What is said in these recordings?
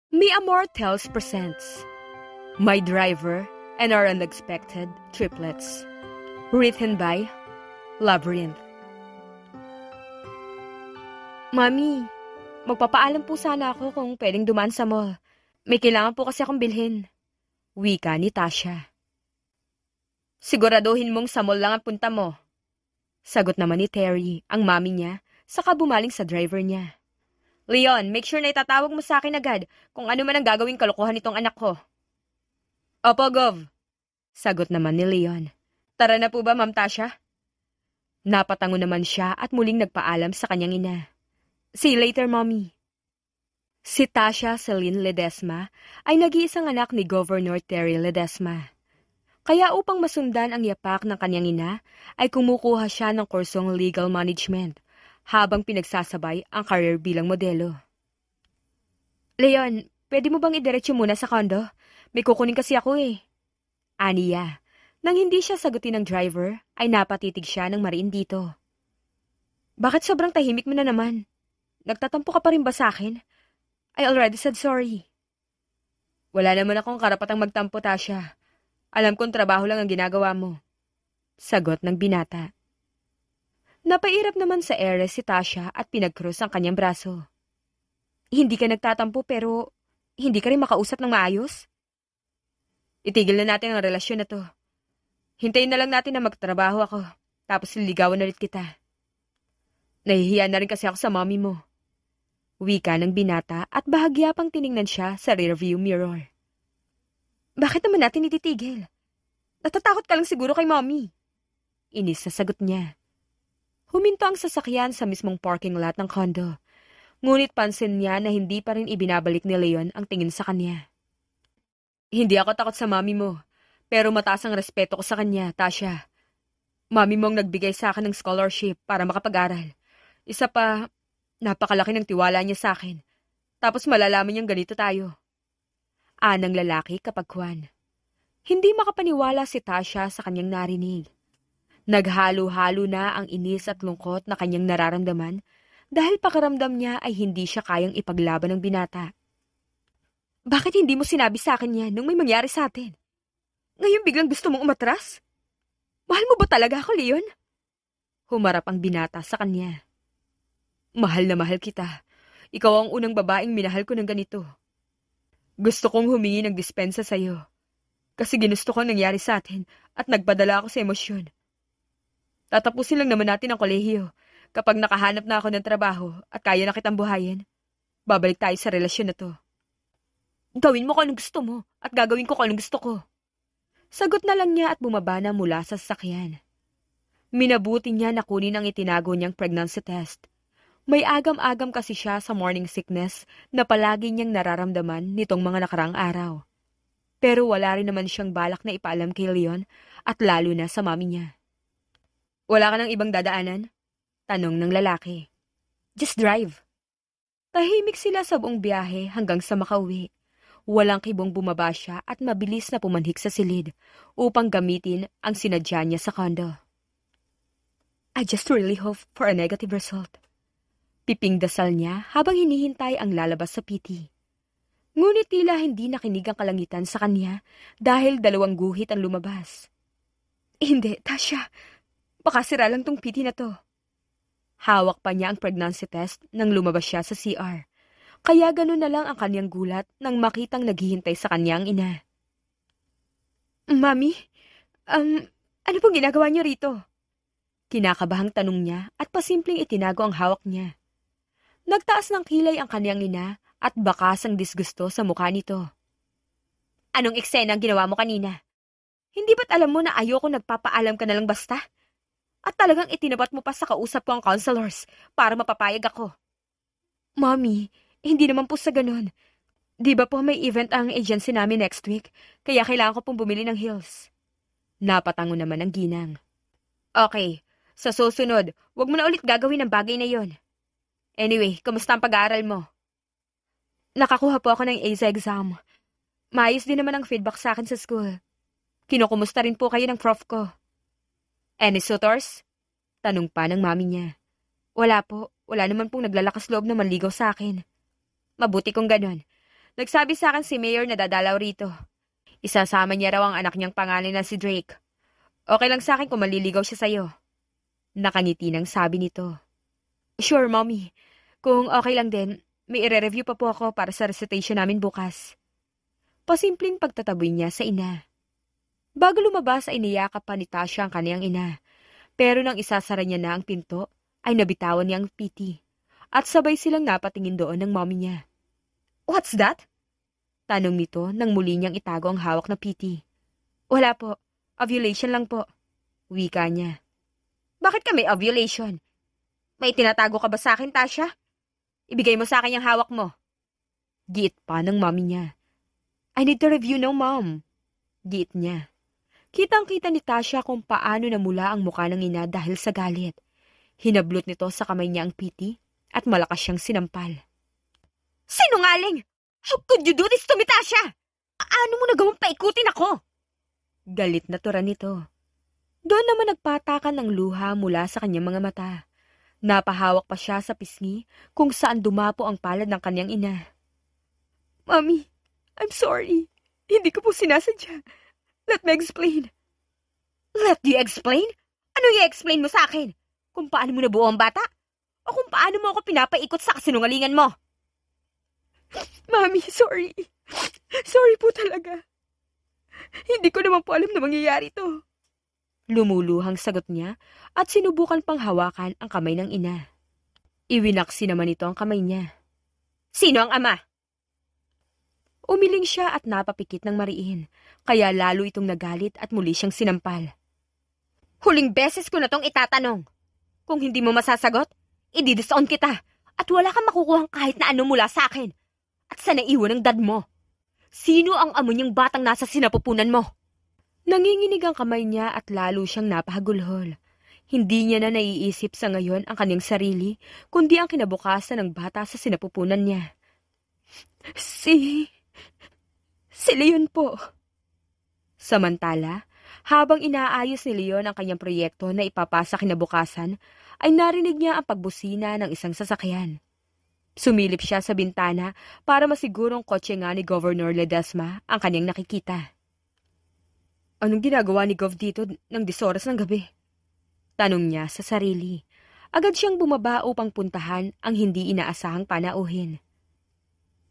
Mia Mortels presents My Driver and Our Unexpected Triplets. Written by Labyrinth. Mami, magpapaalam po sana ako kung pwedeng dumaan sa mall. May kailangan po kasi akong bilhin. Wika ni Tasha. Siguraduhin mong sa mall lang ang punta mo. Sagot naman ni Terry, ang mami niya, saka bumaling sa driver niya. Leon, make sure na itatawag mo sa akin agad kung ano man ang gagawing kalokohan nitong anak ko. Opo, Gov. Sagot naman ni Leon. Tara na po ba, Ma'am Tasha? Napatango naman siya at muling nagpaalam sa kanyang ina. See you later, Mommy. Si Tasha Celine Ledesma ay nag-iisang anak ni Governor Terry Ledesma. Kaya upang masundan ang yapak ng kanyang ina, ay kumukuha siya ng kursong legal management habang pinagsasabay ang career bilang modelo. Leon, pwede mo bang idiretso muna sa kondo? May kukunin kasi ako eh. Aniya, nang hindi siya sagutin ng driver, ay napatitig siya ng mariin dito. Bakit sobrang tahimik mo na naman? Nagtatampo ka pa rin ba sa akin? I already said sorry. Wala naman akong karapatang magtampo, Tasha. Alam kong trabaho lang ang ginagawa mo. Sagot ng binata. Napairap naman sa ere si Tasha at pinag-cross ang kanyang braso. Hindi ka nagtatampo pero hindi ka rin makausap ng maayos? Itigil na natin ang relasyon na to. Hintayin na lang natin na magtrabaho ako, tapos liligawan na ulit kita. Nahihiya na rin kasi ako sa mommy mo. Wika ng binata at bahagya pang tiningnan siya sa rearview mirror. Bakit naman natin ititigil? Natatakot ka lang siguro kay mommy. Inis sa sagot niya. Huminto ang sasakyan sa mismong parking lot ng condo. Ngunit pansin niya na hindi pa rin ibinabalik ni Leon ang tingin sa kanya. Hindi ako takot sa mami mo, pero mataas ang respeto ko sa kanya, Tasha. Mami mo ang nagbigay sa akin ng scholarship para makapag-aral. Isa pa, napakalaki ng tiwala niya sa akin. Tapos malalaman niyang ganito tayo. Anang lalaki kapag kwan. Hindi makapaniwala si Tasha sa kanyang narinig. Naghalo-halo na ang inis at lungkot na kanyang nararamdaman dahil pakiramdam niya ay hindi siya kayang ipaglaban ng binata. Bakit hindi mo sinabi sa akin yan nung may mangyari sa atin? Ngayon biglang gusto mong umatras? Mahal mo ba talaga ako, Leon? Humarap ang binata sa kanya. Mahal na mahal kita. Ikaw ang unang babaeng minahal ko ng ganito. Gusto kong humingi ng dispensa sa'yo. Kasi ginusto ko ang nangyari sa atin at nagpadala ako sa emosyon. Tatapusin lang naman natin ang kolehiyo. Kapag nakahanap na ako ng trabaho at kaya na kitang buhayin, babalik tayo sa relasyon na to. Gawin mo kung anong gusto mo at gagawin ko kung anong gusto ko. Sagot na lang niya at bumaba na mula sa sasakyan. Minabuti niya na kunin ang itinago niyang pregnancy test. May agam-agam kasi siya sa morning sickness na palagi niyang nararamdaman nitong mga nakaraang araw. Pero wala rin naman siyang balak na ipaalam kay Leon at lalo na sa mami niya. Wala ka ng ibang dadaanan? Tanong ng lalaki. Just drive. Tahimik sila sa buong biyahe hanggang sa makauwi. Walang kibong bumaba siya at mabilis na pumanhik sa silid upang gamitin ang sinadya niya sa condo. I just really hope for a negative result. Piping dasal niya habang hinihintay ang lalabas sa PT. Ngunit tila hindi nakinig ang kalangitan sa kanya dahil 2 guhit ang lumabas. Hindi, Tasha. Baka sira lang tong PT na to. Hawak pa niya ang pregnancy test nang lumabas siya sa CR. Kaya ganun na lang ang kanyang gulat nang makitang naghihintay sa kanyang ina. Mami, ano pong ginagawa niyo rito? Kinakabahang tanong niya at pasimpleng itinago ang hawak niya. Nagtaas ng kilay ang kanyang ina at bakas ang disgusto sa mukha nito. Anong eksena ang ginawa mo kanina? Hindi ba't alam mo na ayoko nagpapaalam ka na lang basta? At talagang itinapat mo pa sa kausap ko ang counselors para mapapayag ako. Mommy, hindi naman po sa ganun. Di ba po may event ang agency namin next week, kaya kailangan ko pong bumili ng heels. Napatango naman ang ginang. Okay, sa susunod, wag mo na ulit gagawin ang bagay na yon. Anyway, kamusta ang pag-aaral mo? Nakakuha po ako ng ASA exam. Maayos din naman ang feedback sa akin sa school. Kinukumusta rin po kayo ng prof ko. Any suitors? Tanong pa ng mami niya. Wala po. Wala naman pong naglalakas loob na manligaw sa akin. Mabuti kung ganon. Nagsabi sa akin si Mayor na dadalaw rito. Isasama niya raw ang anak niyang panganay na si Drake. Okay lang sa akin kung maliligaw siya sa'yo. Nakangiti nang sabi nito. Sure, Mommy. Kung okay lang din, may ire-review pa po ako para sa recitation namin bukas. Pasimpleng pagtataboy niya sa ina. Bago lumabas ay niyakap pa ni Tasha ang kaniyang ina. Pero nang isasara niya na ang pinto, ay nabitawan niya ang PT. At sabay silang napatingin doon ng mommy niya. What's that? Tanong nito nang muli niyang itago ang hawak na PT. Wala po. Ovulation lang po. Wika niya. Bakit ka may ovulation? May tinatago ka ba sa akin, Tasha? Ibigay mo sa akin yung hawak mo. Giit pa ng mommy niya. I need to review now, Mom. Giit niya. Kitang-kita ni Tasha kung paano namula ang mukha ng ina dahil sa galit. Hinablot nito sa kamay niya ang PT at malakas siyang sinampal. Sinungaling! How could you do this to me, Tasha? Paano mo nagawang paikutin ako? Galit na tura nito. Doon naman nagpatakan ng luha mula sa kanyang mga mata. Napahawak pa siya sa pisngi kung saan dumapo ang palad ng kanyang ina. Mommy, I'm sorry. Hindi ko po sinasadya. Let me explain. Let you explain? Ano i-explain mo sa akin? Kung paano mo nabuo ang bata? O kung paano mo ako pinapaikot sa kasinungalingan mo? Mommy, sorry. Sorry po talaga. Hindi ko naman po alam na mangyayari to. Lumuluhang sagot niya at sinubukan pang hawakan ang kamay ng ina. Iwinaksi naman ito ang kamay niya. Sino ang ama? Umiling siya at napapikit ng mariin, kaya lalo itong nagalit at muli siyang sinampal. Huling beses ko na tong itatanong. Kung hindi mo masasagot, i-disown kita at wala kang makukuhang kahit na ano mula sa akin. At sa naiwan ng dad mo. Sino ang amo niyang batang nasa sinapupunan mo? Nanginginig ang kamay niya at lalo siyang napahagulhol. Hindi niya na naiisip sa ngayon ang kanyang sarili, kundi ang kinabukasan ng bata sa sinapupunan niya. Si Leon po. Samantala, habang inaayos ni Leon ang kanyang proyekto na ipapasa kinabukasan, ay narinig niya ang pagbusina ng isang sasakyan. Sumilip siya sa bintana para masigurong kotse nga ni Governor Ledesma ang kanyang nakikita. Anong ginagawa ni Gov dito ng 10 oras ng gabi? Tanong niya sa sarili. Agad siyang bumaba upang puntahan ang hindi inaasahang panauhin.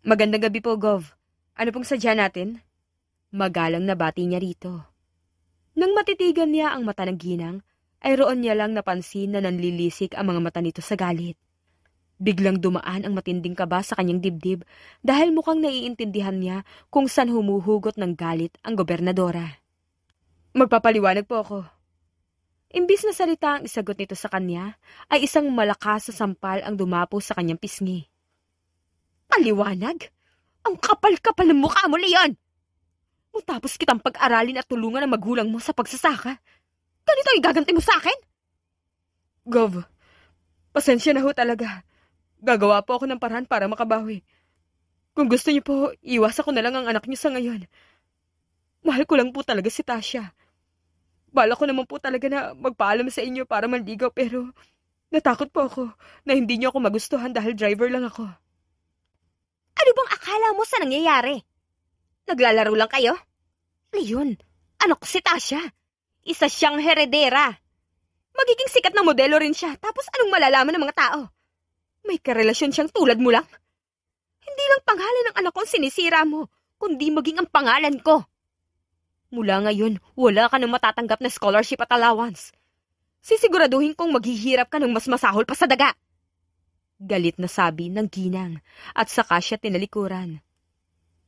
Magandang gabi po, Gov. Ano pong sadya natin? Magalang na bati niya rito. Nang matitigan niya ang mata ng ginang, ay roon niya lang napansin na nanlilisik ang mga mata nito sa galit. Biglang dumaan ang matinding kaba sa kanyang dibdib dahil mukhang naiintindihan niya kung saan humuhugot ng galit ang gobernadora. Magpapaliwanag po ako. Imbis na salita ang isagot nito sa kanya, ay isang malakas sa sampal ang dumapo sa kanyang pisngi. Paliwanag? Ang kapal-kapal ng mukha mo, Leon! Matapos kitang pag-aralin at tulungan ang magulang mo sa pagsasaka, ganito ang igaganti mo sa akin? Gov, pasensya na ho talaga. Gagawa po ako ng paraan para makabawi. Kung gusto niyo po, iwasan ko na lang ang anak niyo sa ngayon. Mahal ko lang po talaga si Tasha. Bala ko naman po talaga na magpaalam sa inyo para manligaw pero natakot po ako na hindi niyo ako magustuhan dahil driver lang ako. Ano bang akala mo sa nangyayari? Naglalaro lang kayo? Leon, anak ko si Tasha. Isa siyang heredera. Magiging sikat na modelo rin siya tapos anong malalaman ng mga tao? May karelasyon siyang tulad mo lang? Hindi lang pangalan ng anak ko ang sinisira mo, kundi maging ang pangalan ko. Mula ngayon, wala ka nang matatanggap na scholarship at allowance. Sisiguraduhin kong maghihirap ka ng mas masahol pa sa daga. Galit na sabi ng ginang at saka siya tinalikuran.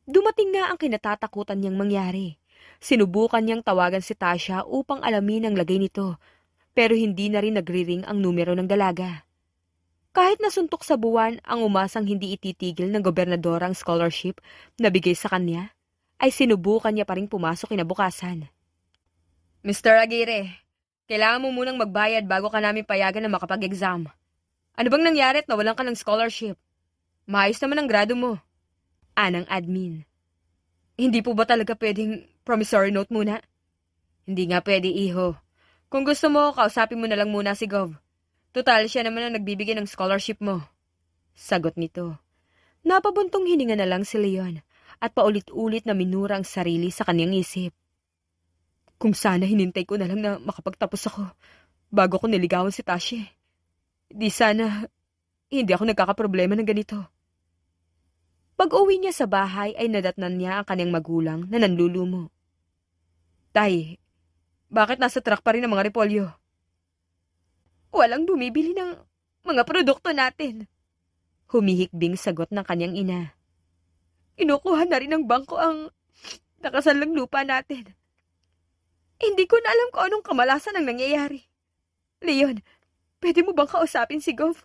Dumating na ang kinatatakutan niyang mangyari. Sinubukan niyang tawagan si Tasha upang alamin ang lagay nito, pero hindi na rin nagri-ring ang numero ng dalaga. Kahit nasuntok sa buwan ang umasang hindi ititigil ng gobernador ang scholarship na bigay sa kanya, ay sinubukan niya pa rin pumasok kinabukasan. Mr. Aguirre, kailangan mo munang magbayad bago ka namin payagan na makapag-exam. Ano bang nangyari at nawalan ka ng scholarship? Maayos naman ang grado mo. Anang admin. Hindi po ba talaga pwedeng promissory note muna? Hindi nga pwede, iho. Kung gusto mo, kausapin mo na lang muna si Gov. Total, siya naman ang nagbibigay ng scholarship mo. Sagot nito. Napabuntong hininga na lang si Leon at paulit-ulit na minura ang sarili sa kanyang isip. Kung sana hinintay ko na lang na makapagtapos ako bago ko niligawan si Tashi. Di sana hindi ako nagkakaproblema ng ganito. Pag-uwi niya sa bahay ay nadatnan niya ang kanyang magulang na nanlulumo. Tay, bakit nasa truck pa rin ang mga repolyo? Walang bumibili ng mga produkto natin. Humihikbing sagot ng kanyang ina. Inukuha na rin ng bangko ang nakasalang lupa natin. Hindi ko na alam kung anong kamalasan ang nangyayari. Leon, pwede mo bang kausapin si Gov?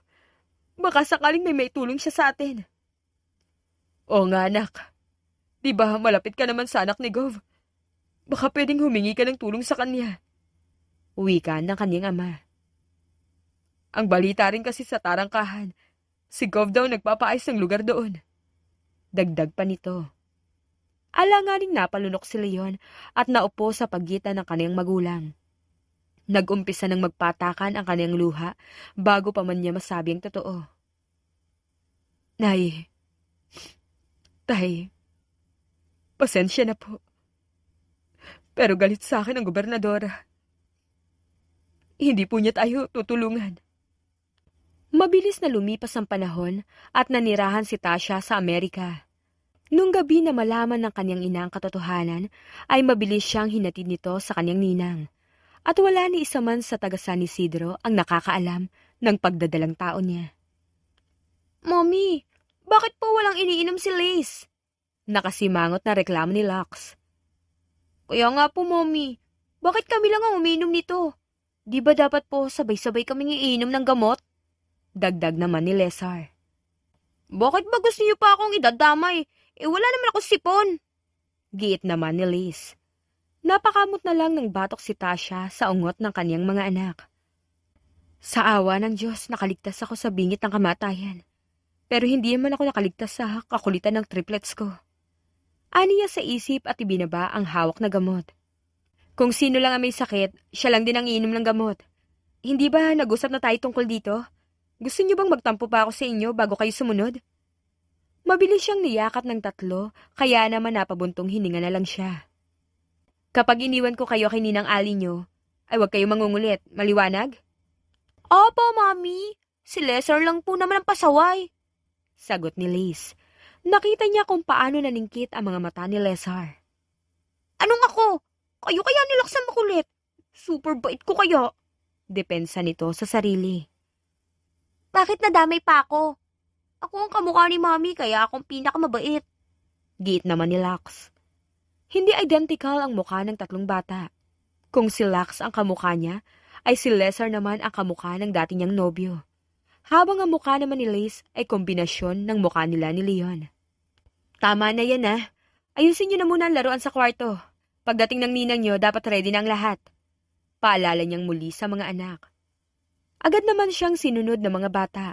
Baka sakaling may tulong siya sa atin. Oo nga, anak. Di ba malapit ka naman sa anak ni Gov? Baka pwedeng humingi ka ng tulong sa kanya. Wika ng kanyang ama. Ang balita rin kasi sa tarangkahan, si Gov daw nagpapaayos ng lugar doon. Dagdag pa nito. Alanganing napalunok si Leon at naupo sa pagitan ng kanyang magulang. Nag-umpisa ng magpatakan ang kanyang luha bago pa man niya masabi ang totoo. Nay, Tay, pasensya na po. Pero galit sa akin ang gobernadora. Hindi po niya tayo tutulungan. Mabilis na lumipas ang panahon at nanirahan si Tasha sa Amerika. Nung gabi na malaman ng kanyang ina ang katotohanan, ay mabilis siyang hinatid nito sa kanyang ninang. At wala ni isa man sa taga San Isidro ang nakakaalam ng pagdadalang tao niya. Mommy, bakit po walang iniinom si Lace? Nakasimangot na reklamo ni Lux. Kaya nga po, Mommy, bakit kami lang ang umiinom nito? Di ba dapat po sabay-sabay kaming iinom ng gamot? Dagdag naman ni Lesar. Bakit ba gusto niyo pa akong idadamay? Wala naman ako sipon. Giit naman ni Liz. Napakamot na lang ng batok si Tasha sa ungot ng kanyang mga anak. Sa awa ng Diyos, nakaligtas ako sa bingit ng kamatayan. Pero hindi naman ako nakaligtas sa kakulitan ng triplets ko. Aniya sa isip at ibinaba ang hawak na gamot. Kung sino lang ang may sakit, siya lang din ang iinom ng gamot. Hindi ba nag-usap na tayo tungkol dito? Gusto niyo bang magtampo pa ako sa inyo bago kayo sumunod? Mabilis siyang niyakap ng tatlo, kaya naman napabuntong hininga na lang siya. Kapag iniwan ko kayo kay Ninang Ali niyo, ay huwag kayo mangungulit. Maliwanag? Opo, Mami. Si Lesar lang po naman ang pasaway. Sagot ni Liz. Nakita niya kung paano naningkit ang mga mata ni Lesar. Anong ako? Kayo kaya nilaksan makulit? Super bait ko kaya. Depensa nito sa sarili. Bakit nadamay pa ako? Ako ang kamukha ni Mami kaya akong pinakamabait. Giit naman ni Lux. Hindi identical ang mukha ng tatlong bata. Kung si Lux ang kamukha niya, ay si Lesar naman ang kamukha ng dati niyang nobyo. Habang ang mukha naman ni Liz ay kombinasyon ng mukha nila ni Leon. Tama na yan Ayusin niyo na muna ang laruan sa kwarto. Pagdating ng ninang niyo, dapat ready na ang lahat. Paalala niyang muli sa mga anak. Agad naman siyang sinunod ng mga bata.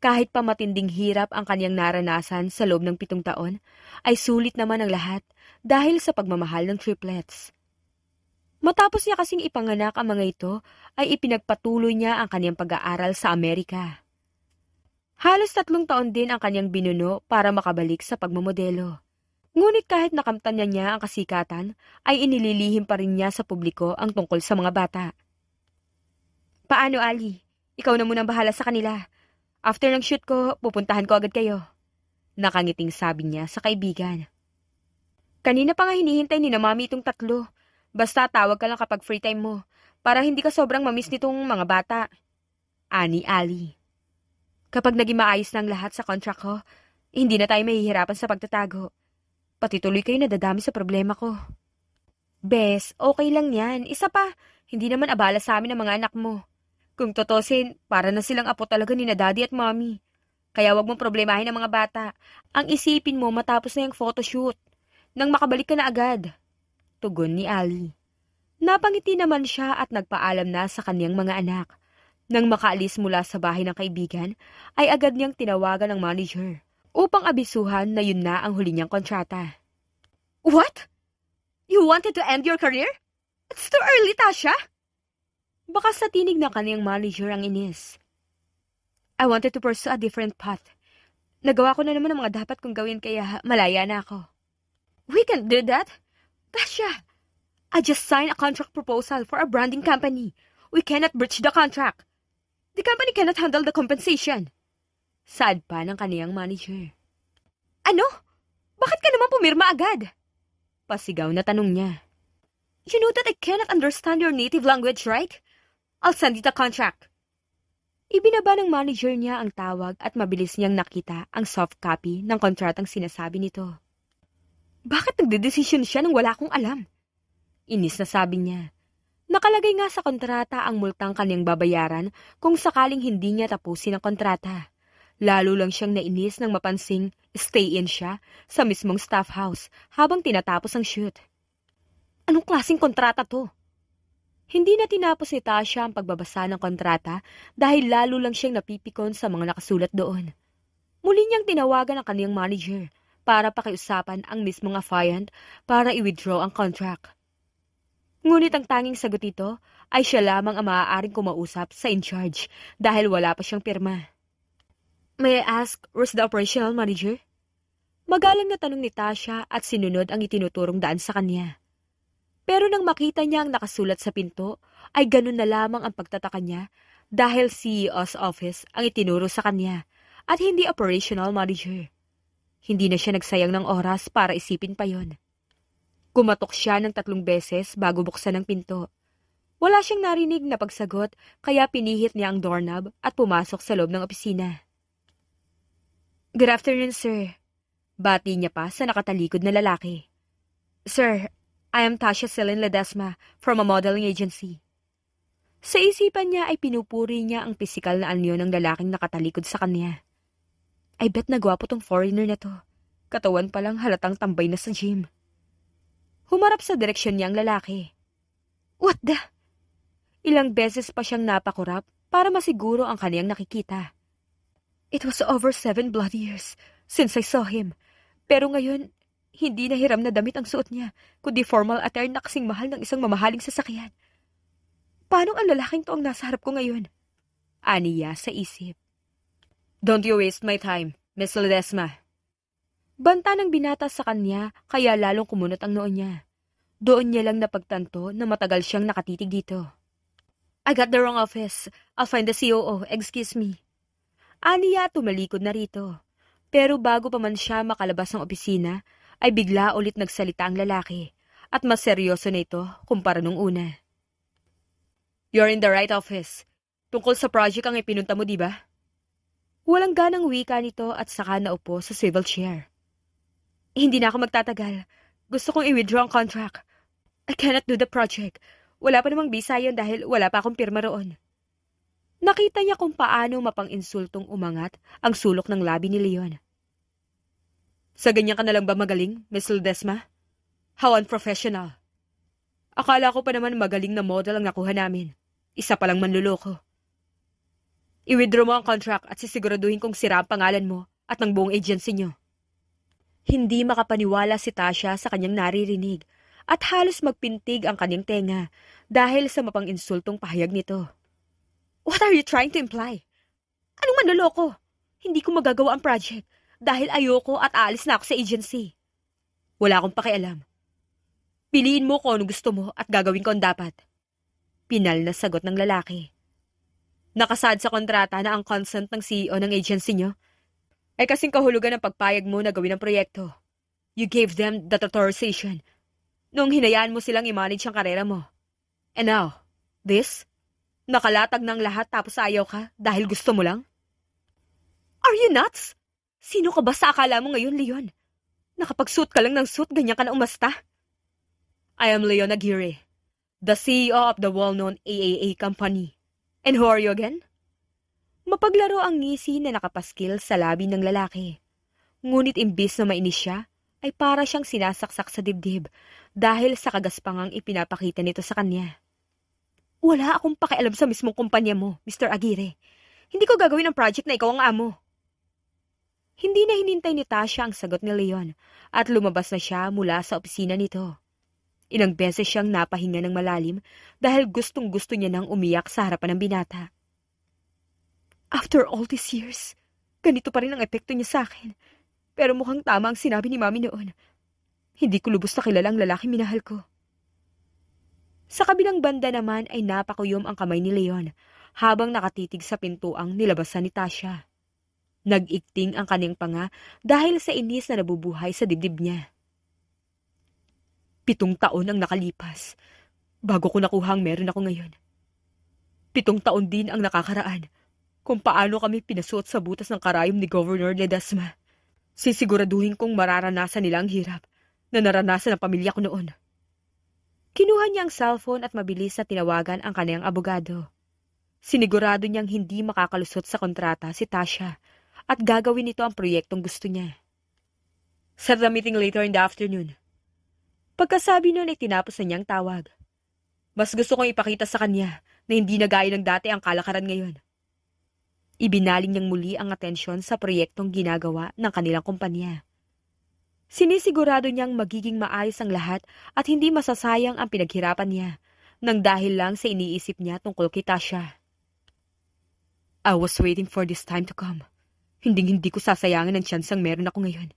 Kahit pa matinding hirap ang kanyang naranasan sa loob ng 7 taon, ay sulit naman ang lahat dahil sa pagmamahal ng triplets. Matapos niya kasing ipanganak ang mga ito, ay ipinagpatuloy niya ang kanyang pag-aaral sa Amerika. Halos 3 taon din ang kanyang binuno para makabalik sa pagmamodelo. Ngunit kahit nakamtan niya ang kasikatan, ay inililihim pa rin niya sa publiko ang tungkol sa mga bata. Paano, Ali? Ikaw na munang bahala sa kanila. After ng shoot ko, pupuntahan ko agad kayo. Nakangiting sabi niya sa kaibigan. Kanina pa nga hinihintay ni na Mami itong 3. Basta tawag ka lang kapag free time mo, para hindi ka sobrang mamiss nitong mga bata. Ani Ali. Kapag naging maayos na ang lahat sa contract ko, hindi na tayo mahihirapan sa pagtatago. Pati tuloy kayo nadadami sa problema ko. Bes, okay lang yan. Isa pa, hindi naman abala sa amin ang mga anak mo. Kung totosin, para na silang apo talaga ni na Daddy at Mommy. Kaya wag mong problemahin ang mga bata. Ang isipin mo matapos na yung photoshoot. Nang makabalik ka na agad. Tugon ni Ali. Napangiti naman siya at nagpaalam na sa kanyang mga anak. Nang makaalis mula sa bahay ng kaibigan, ay agad niyang tinawagan ng manager upang abisuhan na yun na ang huli niyang kontrata. What? You wanted to end your career? It's too early, Tasha. Baka sa tinig ng kaniyang manager ang inis. I wanted to pursue a different path. Nagawa ko na naman ang mga dapat kong gawin kaya malaya na ako. We can't do that. Tasha, I just signed a contract proposal for a branding company. We cannot breach the contract. The company cannot handle the compensation. Sad pa ng kaniyang manager. Ano? Bakit ka naman pumirma agad? Pasigaw na tanong niya. You know that I cannot understand your native language, right? I'll send you the contract. Ibinaba ng manager niya ang tawag at mabilis niyang nakita ang soft copy ng kontratang sinasabi nito. Bakit nagdedesisyon siya nang wala akong alam? Inis na sabi niya. Nakalagay nga sa kontrata ang multang kanyang babayaran kung sakaling hindi niya tapusin ang kontrata. Lalo lang siyang nainis nang mapansing stay-in siya sa mismong staff house habang tinatapos ang shoot. Anong klaseng kontrata to? Hindi na tinapos ni Tasha ang pagbabasa ng kontrata dahil lalo lang siyang napipikon sa mga nakasulat doon. Muli niyang tinawagan ang kaniyang manager para pakiusapan ang mismong affiant para i-withdraw ang contract. Ngunit ang tanging sagot nito ay siya lamang ang maaaring kumausap sa in-charge dahil wala pa siyang pirma. May I ask, where's the operational manager? Magalang na tanong ni Tasha at sinunod ang itinuturong daan sa kanya. Pero nang makita niya ang nakasulat sa pinto, ay ganun na lamang ang pagtataka niya dahil CEO's office ang itinuro sa kanya at hindi operational manager. Hindi na siya nagsayang ng oras para isipin pa yon. Kumatok siya ng 3 beses bago buksan ang pinto. Wala siyang narinig na pagsagot kaya pinihit niya ang doorknob at pumasok sa loob ng opisina. Good afternoon, sir. Bati niya pa sa nakatalikod na lalaki. Sir, I am Tasha Celine Ledesma from a modeling agency. Sa isipan niya ay pinupuri niya ang pisikal na anyo ng lalaking nakatalikod sa kanya. I bet na gwapo tong foreigner na to. Katawan pa lang halatang tambay na sa gym. Humarap sa direksyon niya ang lalaki. What the? Ilang beses pa siyang napakurap para masiguro ang kaniyang nakikita. It was over 7 bloody years since I saw him. Pero ngayon, hindi na hiram na damit ang suot niya, kundi formal attire na kasing mahal ng isang mamahaling sasakyan. Paano ang lalaking to ang nasa harap ko ngayon? Aniya sa isip. Don't you waste my time, Miss Ledesma. Banta ng binata sa kanya kaya lalong kumunot ang noo niya. Doon niya lang napagtanto na matagal siyang nakatitig dito. I got the wrong office. I'll find the COO. Excuse me. Aniya tumalikod na rito. Pero bago pa man siya makalabas ng opisina, ay bigla ulit nagsalita ang lalaki at mas seryoso na ito kumpara nung una. You're in the right office. Tungkol sa project ang ipinunta mo, di ba? Walang ganang wika nito at saka naupo sa swivel chair. Hindi na ako magtatagal. Gusto kong i-withdraw ang contract. I cannot do the project. Wala pa namang visa yun dahil wala pa akong pirma roon. Nakita niya kung paano mapang-insultong umangat ang sulok ng labi ni Leon. Sa ganyan ka na lang ba magaling, Miss Ledesma? How unprofessional. Akala ko pa naman magaling na model ang nakuha namin. Isa palang manluloko. I-withdraw mo ang contract at sisiguraduhin kong sira ang pangalan mo at ng buong agency niyo. Hindi makapaniwala si Tasha sa kanyang naririnig at halos magpintig ang kanyang tenga dahil sa mapang-insultong pahayag nito. What are you trying to imply? Anong manloloko? Hindi ko magagawa ang project dahil ayoko at aalis na ako sa agency. Wala akong pakialam. Piliin mo kung ano gusto mo at gagawin ko ang dapat. Pinal na sagot ng lalaki. Nakasad sa kontrata na ang consent ng CEO ng agency niyo ay kasing kahulugan ng pagpayag mo na gawin ang proyekto. You gave them that authorization nung hinayaan mo silang i-manage ang karera mo. And now, this? Nakalatag ng lahat tapos ayaw ka dahil gusto mo lang? Are you nuts? Sino ka ba sa akala mo ngayon, Leon? Nakapag-suit ka lang ng suit, ganyan ka na umasta? I am Leon Aguirre, the CEO of the well-known AAA company. And who are you again? Mapaglaro ang ngisi na nakapaskil sa labi ng lalaki. Ngunit imbis na mainis siya, ay para siyang sinasaksak sa dibdib dahil sa kagaspangang ipinapakita nito sa kanya. Wala akong pakialam sa mismong kumpanya mo, Mr. Aguirre. Hindi ko gagawin ang project na ikaw ang amo. Hindi na hinintay ni Tasha ang sagot ni Leon at lumabas na siya mula sa opisina nito. Ilang beses siyang napahinga ng malalim dahil gustong-gusto niya nang umiyak sa harapan ng binata. After all these years, ganito pa rin ang epekto niya sa akin. Pero mukhang tama ang sinabi ni Mami noon. Hindi ko lubos na kilala ang lalaking minahal ko. Sa kabilang banda naman ay napakuyom ang kamay ni Leon habang nakatitig sa pintuang nilabasan ni Tasha. Nag-ikting ang kanyang panga dahil sa inis na nabubuhay sa dibdib niya. 7 taon ang nakalipas bago ko nakuha ang meron ako ngayon. 7 taon din ang nakakaraan kung paano kami pinasuot sa butas ng karayom ni Governor Ledesma. Sisiguraduhin kong mararanasan nila ang hirap na naranasan ng pamilya ko noon. Kinuha niya ang cellphone at mabilis na tinawagan ang kanyang abogado. Sinigurado niyang hindi makakalusot sa kontrata si Tasha at gagawin nito ang proyektong gusto niya. Set the meeting later in the afternoon. Pagkasabi nun ay tinapos na niyang tawag. Mas gusto kong ipakita sa kanya na hindi na gaya ng dati ang kalakaran ngayon. Ibinaling niyang muli ang atensyon sa proyektong ginagawa ng kanilang kumpanya. Sinisigurado niyang magiging maayos ang lahat at hindi masasayang ang pinaghirapan niya nang dahil lang sa iniisip niya tungkol kay Tasha. I was waiting for this time to come. Hindi ko sasayangin ang tsansang meron ako ngayon.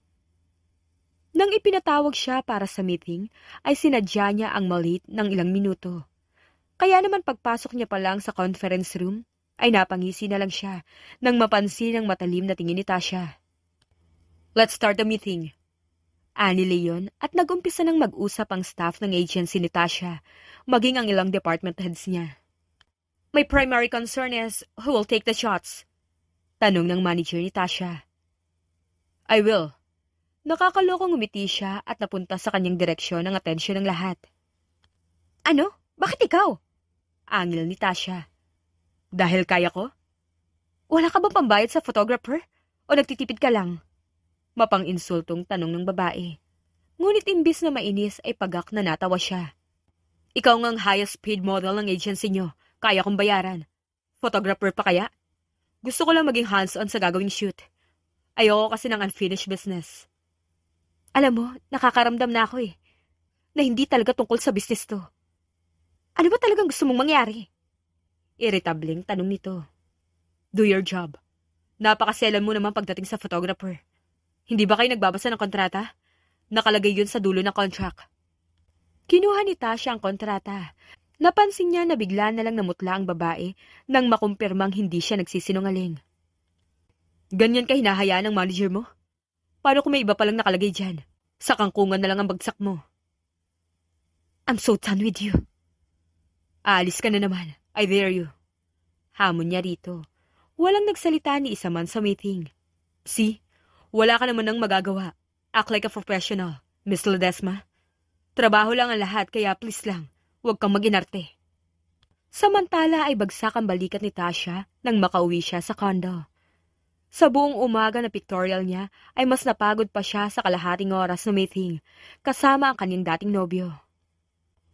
Nang ipinatawag siya para sa meeting, ay sinadya niya ang malate ng ilang minuto. Kaya naman pagpasok niya pa lang sa conference room, ay napangisi na lang siya nang mapansin ang matalim na tingin ni Tasha. Let's start the meeting. Ani Leon at nag-umpisa ng mag-usap ang staff ng agency ni Tasha, maging ang ilang department heads niya. My primary concern is who will take the shots? Tanong ng manager ni Tasha. I will. Nakakalokong umiti siya at napunta sa kanyang direksyon ang atensyon ng lahat. Ano? Bakit ikaw? Angil ni Tasha. Dahil kaya ko? Wala ka bang pambayad sa photographer? O nagtitipid ka lang? Mapang-insultong tanong ng babae. Ngunit imbis na mainis ay pagak na natawa siya. Ikaw ngang highest paid model ng agency nyo. Kaya kong bayaran. Photographer pa kaya? Gusto ko lang maging hands-on sa gagawing shoot. Ayoko kasi ng unfinished business. Alam mo, nakakaramdam na ako na hindi talaga tungkol sa business to. Ano ba talagang gusto mong mangyari? Irritableng tanong nito. Do your job. Napakaselan mo naman pagdating sa photographer. Hindi ba kayo nagbabasa ng kontrata? Nakalagay yun sa dulo ng contract. Kinuha ni Tasha ang kontrata. Napansin niya na bigla na lang namutla ang babae nang makumpirmang hindi siya nagsisinungaling. Ganyan ka hinahayaan ng manager mo? Paano kung may iba palang nakalagay dyan? Sa kangkungan na lang ang bagsak mo. I'm so done with you. Aalis ka na naman. I dare you. Hamon niya rito. Walang nagsalita ni isa man sa meeting. See? Wala ka naman nang magagawa. Act like a professional, Miss Ledesma. Trabaho lang ang lahat kaya please lang, huwag kang mag-inarte. Samantala ay bagsak ang balikat ni Tasha nang makauwi siya sa condo. Sa buong umaga na pictorial niya ay mas napagod pa siya sa kalahating oras na meeting kasama ang kanyang dating nobyo.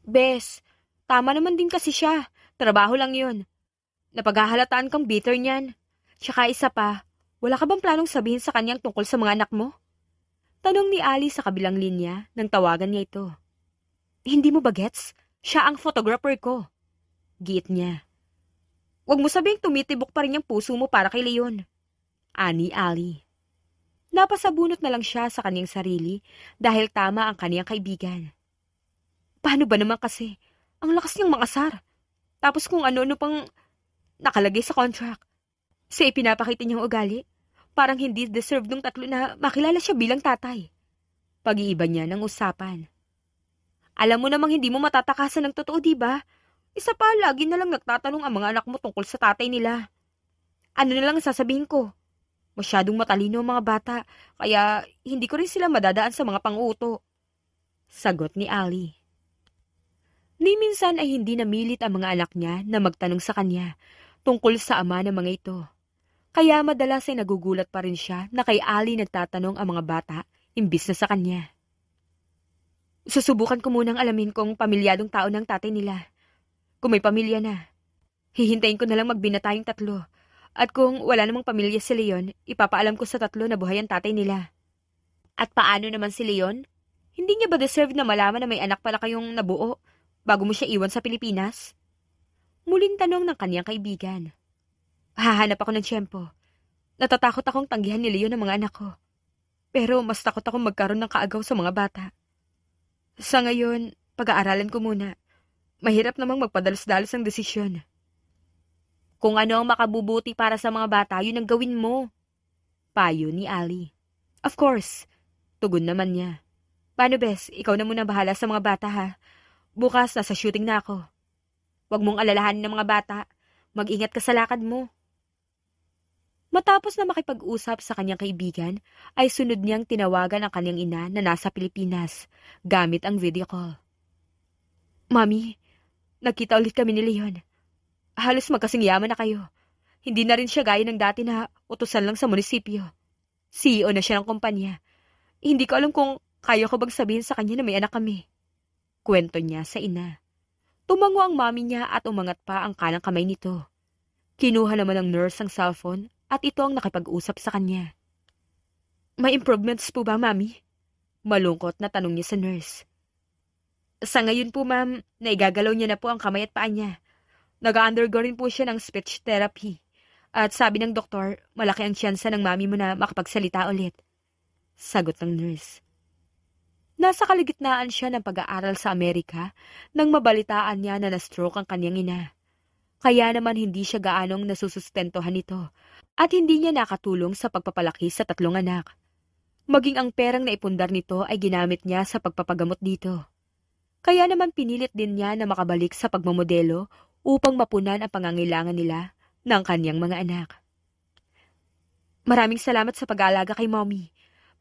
Bes, tama naman din kasi siya. Trabaho lang yun. Napaghahalataan kang bitter niyan. Tsaka isa pa, wala ka bang planong sabihin sa kanyang tungkol sa mga anak mo? Tanong ni Ali sa kabilang linya nang tawagan niya ito. Hindi mo ba gets? Siya ang photographer ko. Giit niya. Huwag mo sabihing tumitibok pa rin yung puso mo para kay Leon. Ani Ali. Napasabunot na lang siya sa kanyang sarili dahil tama ang kanyang kaibigan. Paano ba naman kasi? Ang lakas niyang mangasar. Tapos kung ano-ano pang nakalagay sa contract. Sa ipinapakita niyang ugali, parang hindi deserve nung tatlo na makilala siya bilang tatay. Pag-iiba niya ng usapan. Alam mo namang hindi mo matatakasan ng totoo, di ba? Isa pa, lagi na lang nagtatanong ang mga anak mo tungkol sa tatay nila. Ano na lang sasabihin ko? Masyadong matalino ang mga bata, kaya hindi ko rin sila madadaan sa mga pang-uuto. Sagot ni Ali. Ni minsan ay hindi namilit ang mga anak niya na magtanong sa kanya tungkol sa ama ng mga ito. Kaya madalas ay nagugulat pa rin siya na kay Ali nagtatanong ang mga bata imbis na sa kanya. Susubukan ko munang alamin kung pamilyadong tao ng tatay nila. Kung may pamilya na, hihintayin ko na lang magbinata yung tatlo. At kung wala namang pamilya si Leon, ipapaalam ko sa tatlo na buhay ang tatay nila. At paano naman si Leon? Hindi niya ba deserve na malaman na may anak pala kayong nabuo bago mo siya iwan sa Pilipinas? Muling tanong ng kanyang kaibigan. Hahanap ako ng tiyempo. Natatakot akong tanggihan ni Leon ang mga anak ko. Pero mas takot akong magkaroon ng kaagaw sa mga bata. Sa ngayon, pag-aaralan ko muna. Mahirap namang magpadalos-dalos ang desisyon. Kung ano ang makabubuti para sa mga bata, yun ang gawin mo. Payo ni Ali. Of course. Tugon naman niya. Paano bes, ikaw na muna bahala sa mga bata ha. Bukas nasa shooting na ako. Huwag mong alalahanin ng mga bata. Mag-ingat ka sa lakad mo. Matapos na makipag-usap sa kanyang kaibigan, ay sunod niyang tinawagan ang kanyang ina na nasa Pilipinas gamit ang video call. Mami, nagkita ulit kami ni Leon. Halos magkasing yaman na kayo. Hindi na rin siya gaya ng dati na utusan lang sa munisipyo. CEO na siya ng kumpanya. Hindi ko alam kung kaya ko bang sabihin sa kanya na may anak kami. Kwento niya sa ina. Tumango ang mami niya at umangat pa ang kanang kamay nito. Kinuha naman ng nurse ang cellphone at ito ang nakipag-usap sa kanya. May improvements po ba, mami? Malungkot na tanong niya sa nurse. Sa ngayon po, ma'am, naigagalaw niya na po ang kamay at paa niya. Nag-undergo rin po siya ng speech therapy. At sabi ng doktor, malaki ang tsansa ng mami mo na makapagsalita ulit. Sagot ng nurse. Nasa kaligitnaan siya ng pag-aaral sa Amerika nang mabalitaan niya na na-stroke ang kanyang ina. Kaya naman hindi siya gaanong nasusustentohan nito at hindi niya nakatulong sa pagpapalaki sa 3 anak. Maging ang perang naipundar nito ay ginamit niya sa pagpapagamot dito. Kaya naman pinilit din niya na makabalik sa pagmamodelo upang mapunan ang pangangailangan nila ng kanyang mga anak. Maraming salamat sa pag-aalaga kay Mommy.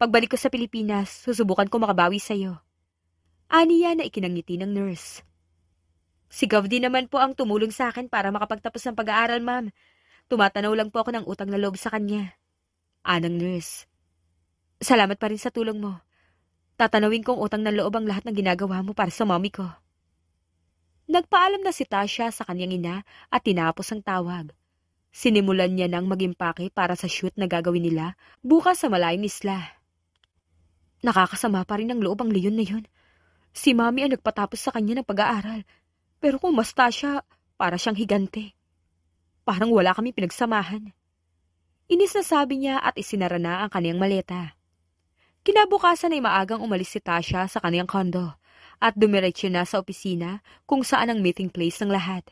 Pagbalik ko sa Pilipinas, susubukan ko makabawi sa'yo. Aniya na ikinangiti ng nurse. Si Gov din naman po ang tumulong sa akin para makapagtapos ng pag-aaral, ma'am. Tumatanaw lang po ako ng utang na loob sa kanya. Anang nurse. Salamat pa rin sa tulong mo. Tatanawin kong utang na loob ang lahat ng ginagawa mo para sa mommy ko. Nagpaalam na si Tasha sa kanyang ina at tinapos ang tawag. Sinimulan niya nang mag-impake para sa shoot na gagawin nila bukas sa malayong isla. Nakakasama pa rin ang loob ang leyon na yun. Si mami ang nagpatapos sa kanya ng pag-aaral. Pero kung mas Tasha, para siyang higante. Parang wala kami pinagsamahan. Inis na sabi niya at isinara na ang kanyang maleta. Kinabukasan ay maagang umalis si Tasha sa kanyang kondo at dumiretso na sa opisina kung saan ang meeting place ng lahat.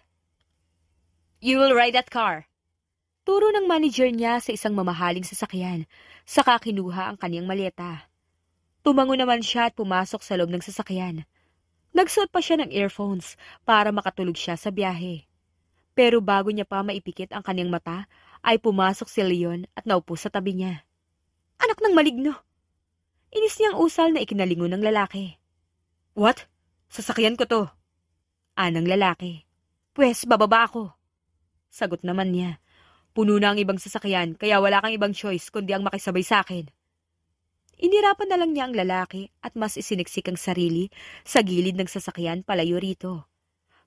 You will ride that car. Turo ng manager niya sa isang mamahaling sasakyan, saka kinuha ang kanyang maleta. Tumango naman siya at pumasok sa loob ng sasakyan. Nagsuot pa siya ng earphones para makatulog siya sa biyahe. Pero bago niya pa maipikit ang kanyang mata, ay pumasok si Leon at naupo sa tabi niya. Anak ng maligno! Inis niyang usal na ikinalingon ng lalaki. What? Sasakyan ko to. Anang lalaki. Pwes, bababa ako. Sagot naman niya. Puno na ang ibang sasakyan, kaya wala kang ibang choice kundi ang makisabay sa akin. Inirapan na lang niya ang lalaki at mas isiniksik ang sarili sa gilid ng sasakyan palayo rito.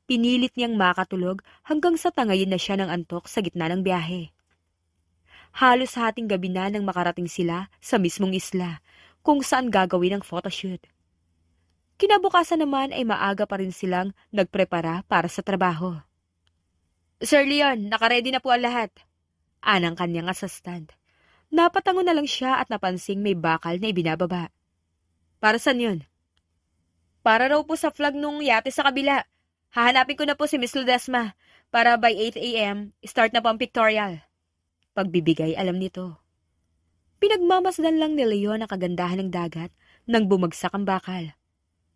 Pinilit niyang makatulog hanggang sa tangayin na siya ng antok sa gitna ng biyahe. Halos hating gabi na nang makarating sila sa mismong isla, kung saan gagawin ang photoshoot. Kinabukasan naman ay maaga pa rin silang nagprepara para sa trabaho. Sir Leon, nakaredy na po ang lahat. Anang kanyang assistant. Napatango na lang siya at napansing may bakal na ibinababa. Para saan yun? Para raw po sa flag nung yate sa kabila. Hahanapin ko na po si Miss Ledesma para by 8 a.m. start na po ang pictorial. Pagbibigay alam nito. Pinagmamasdan lang ni Leon ang kagandahan ng dagat nang bumagsak ang bakal.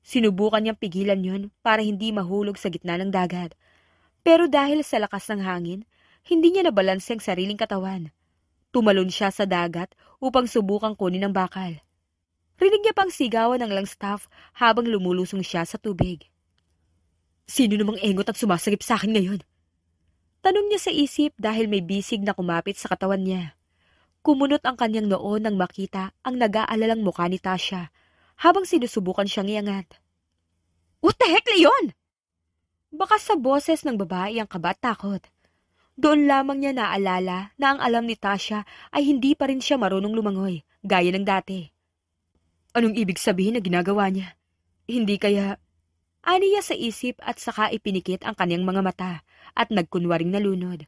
Sinubukan niyang pigilan yun para hindi mahulog sa gitna ng dagat. Pero dahil sa lakas ng hangin, hindi niya nabalanse ang sariling katawan. Tumalon siya sa dagat upang subukang kunin ang bakal. Rinig niya pang sigawan ng lang staff habang lumulusong siya sa tubig. Sino namang engot at sumasagip sa akin ngayon? Tanong niya sa isip dahil may bisig na kumapit sa katawan niya. Kumunot ang kanyang noo nang makita ang nag-aalalang mukha ni Tasha habang sinusubukan siyang iangat. What the heck, Leon? Baka sa boses ng babae ang kaba at takot. Doon lamang niya naalala na ang alam ni Tasha ay hindi pa rin siya marunong lumangoy, gaya ng dati. Anong ibig sabihin na ginagawa niya? Hindi kaya... Aniya sa isip at saka ipinikit ang kanyang mga mata at nagkunwaring nalunod.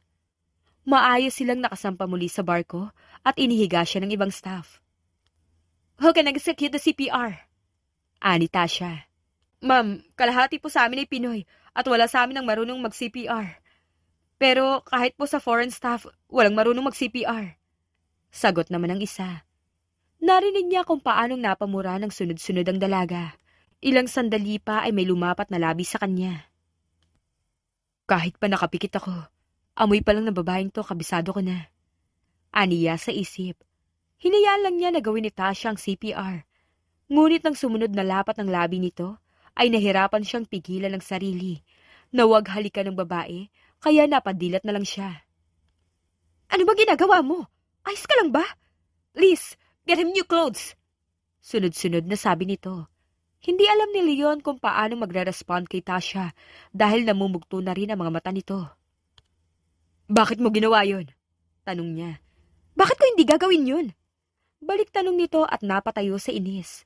Maayos silang nakasampa muli sa barko at inihiga siya ng ibang staff. Who can execute the CPR? Ani Tasha. Ma'am, kalahati po sa amin ay Pinoy at wala sa amin ang marunong mag-CPR. Pero kahit po sa foreign staff, walang marunong mag-CPR. Sagot naman ng isa. Narinig niya kung paanong napamura ng sunod-sunod ang dalaga. Ilang sandali pa ay may lumapat na labi sa kanya. Kahit pa nakapikit ako, amoy pa lang ng babaeng to, kabisado ko na. Aniya sa isip. Hinayaan lang niya na gawin ni Tasha ang CPR. Ngunit nang sumunod na lapat ng labi nito, ay nahirapan siyang pigilan ng sarili. Nawag halikan ng babae, kaya napadilat na lang siya. Ano ba ginagawa mo? Ayos ka lang ba? Please, get him new clothes. Sunod-sunod na sabi nito. Hindi alam ni Leon kung paano magre-respond kay Tasha dahil namumugto na rin ang mga mata nito. Bakit mo ginawa yun? Tanong niya. Bakit ko hindi gagawin yun? Balik tanong nito at napatayo sa inis.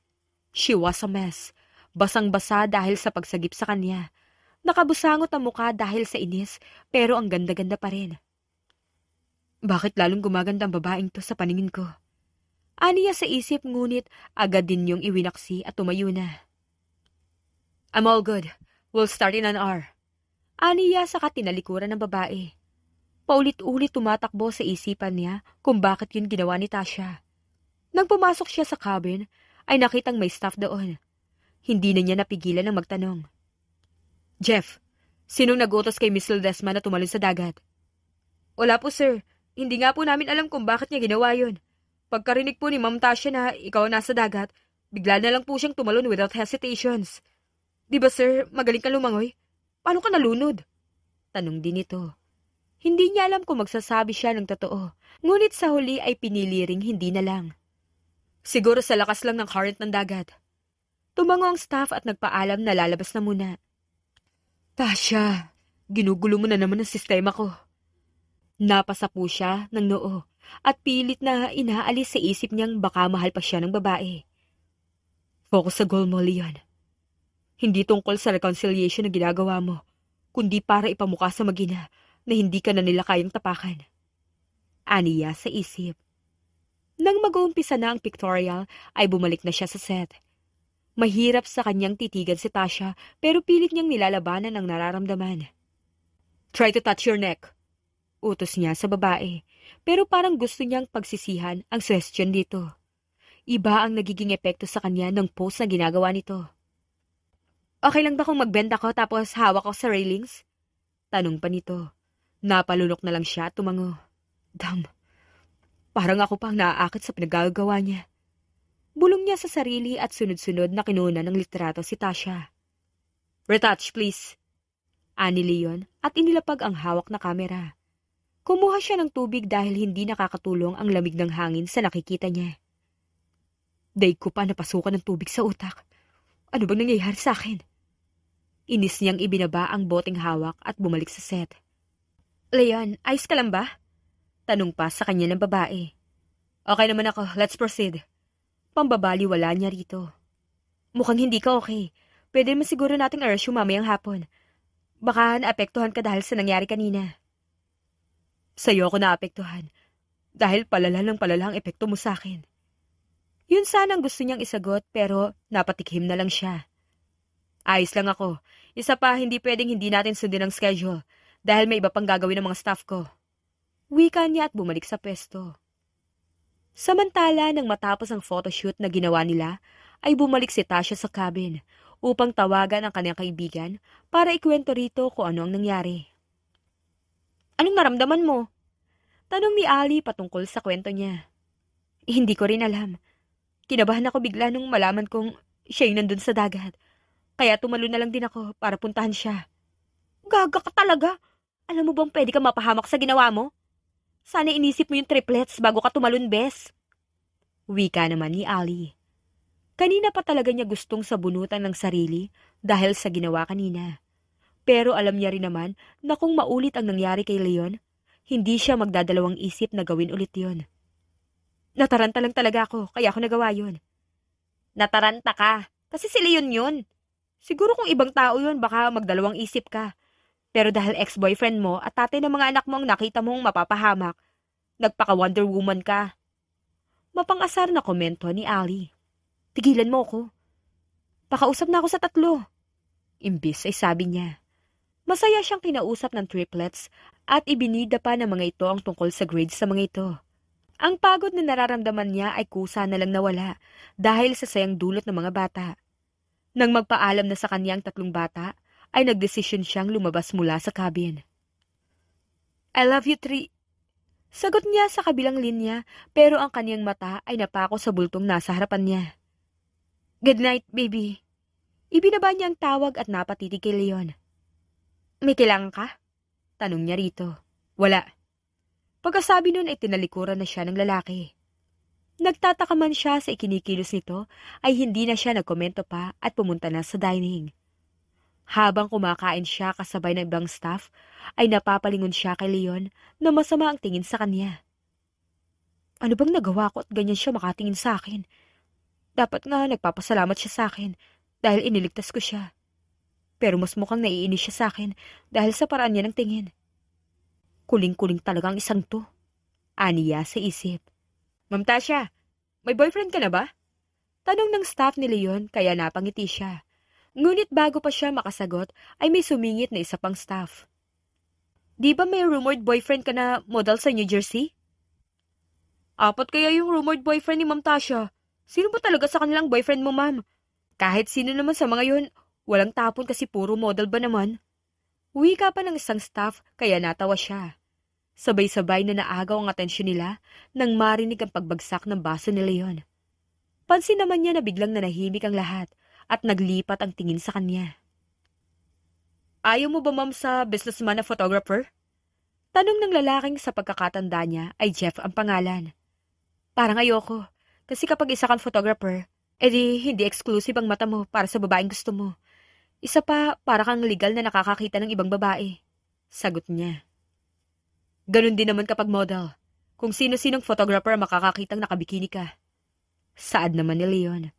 She was a mess. Basang-basa dahil sa pagsagip sa kanya. Nakabusangot ang mukha dahil sa inis, pero ang ganda-ganda pa rin. Bakit lalong gumaganda ang babaeng to sa paningin ko? Aniya sa isip, ngunit agad din niyong iwinaksi at tumayo na. I'm all good. We'll start in an hour. Aniya sa tinalikuran ng babae. Paulit-ulit tumatakbo sa isipan niya kung bakit yun ginawa ni Tasha. Nang pumasok siya sa cabin, ay nakitang may staff doon. Hindi na niya napigilan ng magtanong. Jeff, sinong nag-utos kay Miss Ledesma na tumalon sa dagat? Wala po, sir. Hindi nga po namin alam kung bakit niya ginawa yun. Pagkarinig po ni Ma'am Tasha na ikaw nasa dagat, bigla na lang po siyang tumalon without hesitations. Di ba, sir, magaling ka lumangoy? Paano ka nalunod? Tanong din ito. Hindi niya alam kung magsasabi siya ng totoo, ngunit sa huli ay pinili ring hindi na lang. Siguro sa lakas lang ng current ng dagat. Tumango ang staff at nagpaalam na lalabas na muna. Tasha, ginugulo mo na naman ang sistema ko. Napasa po siya ng noo at pilit na inaalis sa isip niyang baka mahal pa siya ng babae. Focus sa goal mo, Leon. Hindi tungkol sa reconciliation na ginagawa mo, kundi para ipamukha sa mag-ina na hindi ka na nila kayang tapakan. Aniya sa isip. Nang mag-uumpisa na ang pictorial, ay bumalik na siya sa set. Mahirap sa kanyang titigan si Tasha, pero pilit niyang nilalabanan ang nararamdaman. Try to touch your neck. Utos niya sa babae, pero parang gusto niyang pagsisihan ang suggestion dito. Iba ang nagiging epekto sa kanya ng pose na ginagawa nito. Okay lang ba kung mag-bend ako tapos hawak ko sa railings? Tanong pa nito. Napalunok na lang siya at tumango. Damn, parang ako pang naaakit sa pinagagawa niya. Bulong niya sa sarili at sunod-sunod na kinuna ng litrato si Tasha. Retouch, please. Ani Leon at inilapag ang hawak na kamera. Kumuha siya ng tubig dahil hindi nakakatulong ang lamig ng hangin sa nakikita niya. Daig ko pa napasukan ng tubig sa utak. Ano bang nangyayari sa akin? Inis niyang ibinaba ang boteng hawak at bumalik sa set. Leon, ayos ka lang ba? Tanong pa sa kanya ng babae. Okay naman ako, let's proceed. Pambabaliwala niya rito. Mukhang hindi ka okay. Pwede naman siguro nating i-rush mamayang hapon. Baka naapektuhan ka dahil sa nangyari kanina. Sa'yo ako naapektuhan. Dahil palala ng palala ang epekto mo sa akin. Yun sana ang gusto niyang isagot pero napatikhim na lang siya. Ayos lang ako. Isa pa, hindi pwedeng hindi natin sundin ang schedule dahil may iba pang gagawin ng mga staff ko. Wika niya at bumalik sa pwesto. Samantala, nang matapos ang photoshoot na ginawa nila, ay bumalik si Tasha sa cabin upang tawagan ang kanyang kaibigan para ikwento rito kung ano ang nangyari. Anong naramdaman mo? Tanong ni Ali patungkol sa kwento niya. Hindi ko rin alam. Kinabahan ako bigla nung malaman kong siya yung nandun sa dagat. Kaya tumalo na lang din ako para puntahan siya. Gaga ka talaga. Alam mo bang pwede ka mapahamak sa ginawa mo? Sana inisip mo yung triplets bago ka tumalon, bes. Wika naman ni Ali. Kanina pa talaga niya gustong sabunutan ng sarili dahil sa ginawa kanina. Pero alam niya rin naman na kung maulit ang nangyari kay Leon, hindi siya magdadalawang isip na gawin ulit yon. Nataranta lang talaga ako, kaya ako nagawa yon. Nataranta ka? Kasi si Leon yun. Siguro kung ibang tao yun, baka magdalawang isip ka. Pero dahil ex-boyfriend mo at tatay ng mga anak mo ang nakita mong mapapahamak, nagpaka-Wonder Woman ka. Mapang-asar na komento ni Ali. Tigilan mo ako. Pakausap na ako sa 3. Imbis ay sabi niya. Masaya siyang kinausap ng triplets at ibinida pa ng mga ito ang tungkol sa grades sa mga ito. Ang pagod na nararamdaman niya ay kusa na lang nawala dahil sa sayang dulot ng mga bata. Nang magpaalam na sa kanya ang tatlong bata, ay nagdesisyon siyang lumabas mula sa cabin. I love you, Tri. Sagot niya sa kabilang linya pero ang kaniyang mata ay napako sa bultong nasa harapan niya. Good night, baby. Ibinaba niya ang tawag at napatitig kay Leon. May kailangan ka? Tanong niya rito. Wala. Pagkasabi nun ay tinalikuran na siya ng lalaki. Nagtataka man siya sa ikinikilos nito ay hindi na siya nagkomento pa at pumunta na sa dining. Habang kumakain siya kasabay ng ibang staff, ay napapalingon siya kay Leon na masama ang tingin sa kanya. Ano bang nagawa ko at ganyan siya makatingin sa akin? Dapat nga nagpapasalamat siya sa akin dahil iniligtas ko siya. Pero mas mukhang naiinis siya sa akin dahil sa paraan niya ng tingin. Kuling-kuling talaga ang isang to. Aniya sa isip. Ma'am Tasha, may boyfriend ka na ba? Tanong ng staff ni Leon kaya napangiti siya. Ngunit bago pa siya makasagot ay may sumingit na isa pang staff. Di ba may rumored boyfriend ka na model sa New Jersey? Apat kaya yung rumored boyfriend ni Ma'am Tasha. Sino ba talaga sa kanilang boyfriend mo, ma'am? Kahit sino naman sa mga yun, walang tapon kasi puro model ba naman? Wika pa ng isang staff kaya natawa siya. Sabay-sabay na naagaw ang atensyon nila nang marinig ang pagbagsak ng baso ni Leon. Pansin naman niya na biglang nanahimik ang lahat at naglipat ang tingin sa kanya. Ayaw mo ba ma'am sa businessman na photographer? Tanong ng lalaking sa pagkakatanda niya ay Jeff ang pangalan. Parang ayoko, kasi kapag isa kang photographer, edi hindi exclusive ang mata mo para sa babaeng gusto mo. Isa pa, para kang legal na nakakakita ng ibang babae. Sagot niya. Ganon din naman kapag model. Kung sino-sinong photographer makakakitang nakabikini ka. Saad naman ni Leon.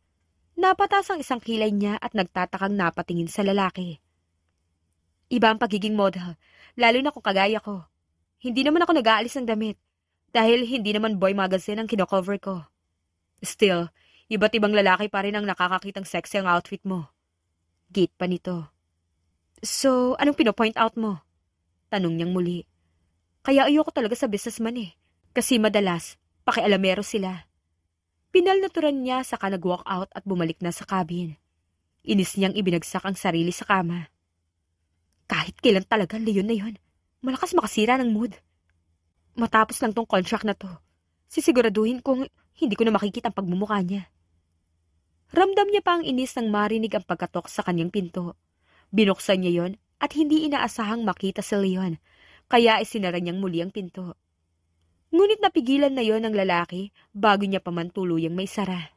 Napatas ang isang kilay niya at nagtatakang napatingin sa lalaki. Iba ang pagiging model, lalo na kung kagaya ko. Hindi naman ako nag-aalis ng damit, dahil hindi naman boy magazine ang kinocover ko. Still, iba't ibang lalaki pa rin ang nakakakitang sexy ang outfit mo. Gate pa nito. So, anong pinopoint out mo? Tanong niyang muli. Kaya ayoko talaga sa businessman eh. Kasi madalas, pakialamero sila. Pinalnaturan niya saka nag-walk out at bumalik na sa cabin. Inis niyang ibinagsak ang sarili sa kama. Kahit kailan talaga, Leon na yun. Malakas makasira ng mood. Matapos lang tong contract na to, sisiguraduhin kong hindi ko na makikita ang pagmumukha niya. Ramdam niya pa ang inis nang marinig ang pagkatok sa kanyang pinto. Binuksan niya yon at hindi inaasahang makita si Leon. Kaya isinara niyang muli ang pinto. Ngunit napigilan na yon ng lalaki bago niya pa man tuluyang may sara.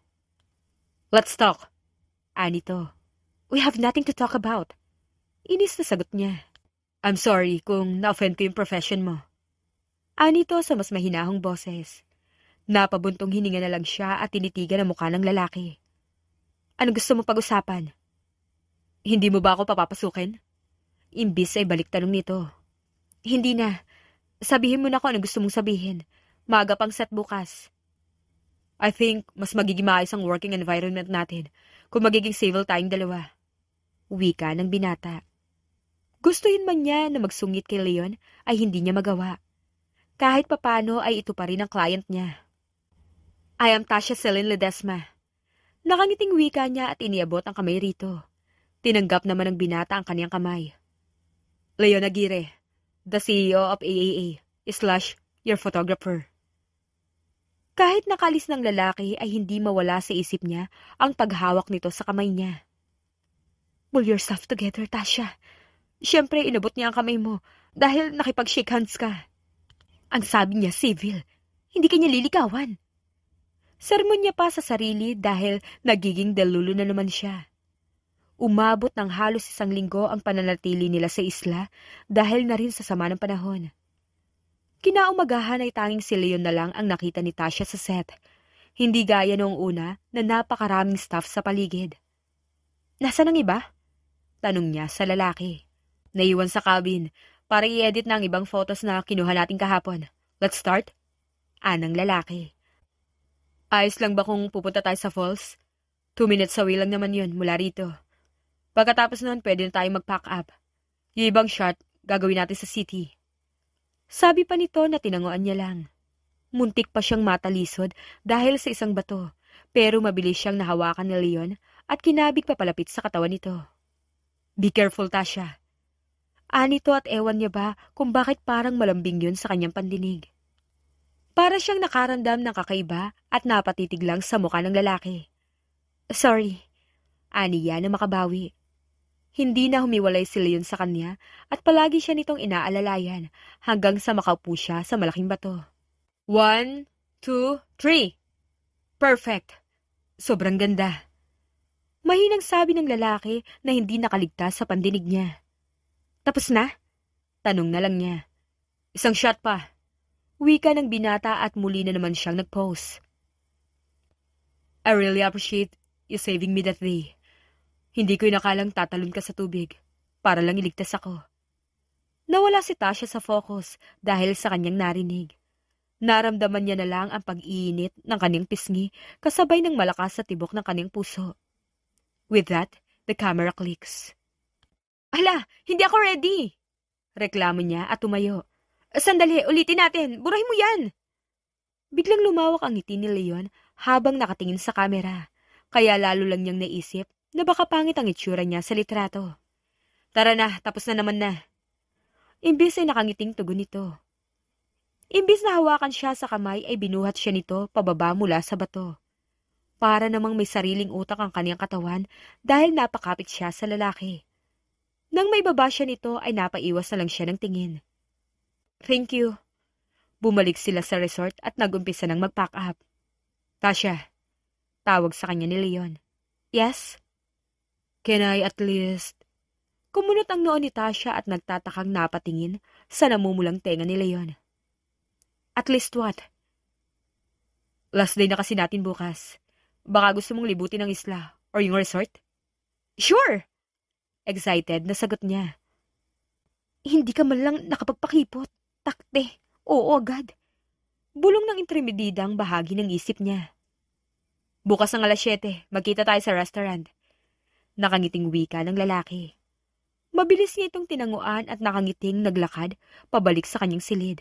Let's talk. Anito. We have nothing to talk about. Inis na sagot niya. I'm sorry kung na-offend ko yung profession mo. Anito sa mas mahinahong boses. Napabuntong hininga na lang siya at tinitigan ang mukha ng lalaki. Ano gusto mo pag-usapan? Hindi mo ba ako papapasukin? Imbis ay balik tanong nito. Hindi na. Sabihin mo na kung ano gusto mong sabihin. Maaga pang set bukas. I think mas magiging maayos ang working environment natin kung magiging civil tayong dalawa. Wika ng binata. Gustuhin man niya na magsungit kay Leon ay hindi niya magawa. Kahit papano ay ito pa rin ang client niya. I am Tasha Celine Ledesma. Nakangiting wika niya at iniabot ang kamay rito. Tinanggap naman ng binata ang kaniyang kamay. Leon Aguirre, the CEO of AAA/your photographer. Kahit nakalis ng lalaki ay hindi mawala sa isip niya ang paghawak nito sa kamay niya. Pull yourself together, Tasha. Siyempre, inabot niya ang kamay mo dahil nakipag-shake hands ka. Ang sabi niya, civil. Hindi kanya lilikawan. Sermon niya pa sa sarili dahil nagiging dalulo na naman siya. Umabot ng halos 1 linggo ang pananatili nila sa isla dahil na rin sa sama ng panahon. Kinaumagahan ay tanging si Leon na lang ang nakita ni Tasha sa set. Hindi gaya noong una na napakaraming staff sa paligid. Nasaan ang iba? Tanong niya sa lalaki. Naiwan sa cabin para i-edit na ang ibang photos na kinuha natin kahapon. Let's start? Anang lalaki. Ayos lang ba kung pupunta tayo sa falls? 2 minutes away lang naman yun mula rito. Pagkatapos nun, pwede na tayong mag-pack up. Yung ibang shot, gagawin natin sa city. Sabi pa nito na tinanguan niya lang. Muntik pa siyang matalisod dahil sa isang bato, pero mabilis siyang nahawakan ni Leon at kinabig papalapit sa katawan nito. Be careful, Tasha. Anito at ewan niya ba kung bakit parang malambing yun sa kanyang pandinig. Para siyang nakaramdam ng kakaiba at napatitig lang sa mukha ng lalaki. Sorry, aniya na makabawi. Hindi na humiwalay si Leon sa kanya at palagi siya nitong inaalalayan hanggang sa makaupo siya sa malaking bato. 1, 2, 3. Perfect. Sobrang ganda. Mahinang sabi ng lalaki na hindi nakaligtas sa pandinig niya. Tapos na? Tanong na lang niya. Isang shot pa. Wika ng binata at muli na naman siyang nag-pose. I really appreciate you saving me that day. Hindi ko inakalang tatalon ka sa tubig para lang iligtas ako. Nawala si Tasha sa focus dahil sa kanyang narinig. Naramdaman niya na lang ang pag-iinit ng kanyang pisngi kasabay ng malakas sa tibok ng kanyang puso. With that, the camera clicks. Hala, hindi ako ready! Reklamo niya at tumayo. Sandali, ulitin natin. Burahin mo yan! Biglang lumawak ang ngiti ni Leon habang nakatingin sa kamera. Kaya lalo lang niyang naisip na baka pangit ang itsura niya sa litrato. Tara na, tapos na naman na. Imbis ay nakangiting tugon nito. Imbis na hawakan siya sa kamay ay binuhat siya nito pababa mula sa bato. Para namang may sariling utak ang kaniyang katawan dahil napakapit siya sa lalaki. Nang may baba siya nito ay napaiwas na lang siya ng tingin. Thank you. Bumalik sila sa resort at nagumpisa ng mag-pack up. Tasha, tawag sa kanya ni Leon. Yes? Can I at least... Kumunot ang noon ni Tasha at nagtatakang napatingin sa namumulang tenga ni Leon. At least what? Last day na kasi natin bukas. Baka gusto mong libutin ang isla or yung resort? Sure! Excited na sagot niya. Hindi ka man lang nakapagpakipot. Takte. Oo agad. Bulong ng intermedidang bahagi ng isip niya. Bukas ng 7:00, magkita tayo sa restaurant. Nakangiting wika ng lalaki. Mabilis niya itong tinanguan at nakangiting naglakad pabalik sa kanyang silid.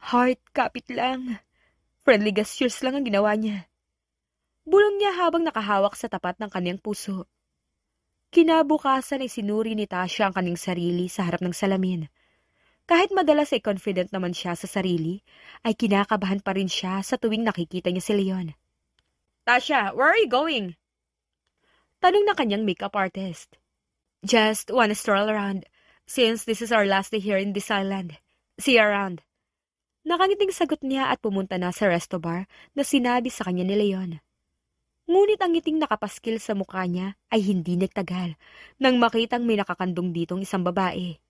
Heart, kapit lang. Friendly gestures lang ang ginawa niya. Bulong niya habang nakahawak sa tapat ng kanyang puso. Kinabukasan ay sinuri ni Tasha ang kanyang sarili sa harap ng salamin. Kahit madalas ay confident naman siya sa sarili, ay kinakabahan pa rin siya sa tuwing nakikita niya si Leon. Tasha, where are you going? Tanong ng kanyang makeup artist. Just wanna stroll around, since this is our last day here in this island. See you around. Nakangiting sagot niya at pumunta na sa resto bar na sinabi sa kanya ni Leon. Ngunit ang ngiting nakapaskil sa mukha niya ay hindi nagtagal nang makitang may nakakandong ditong isang babae.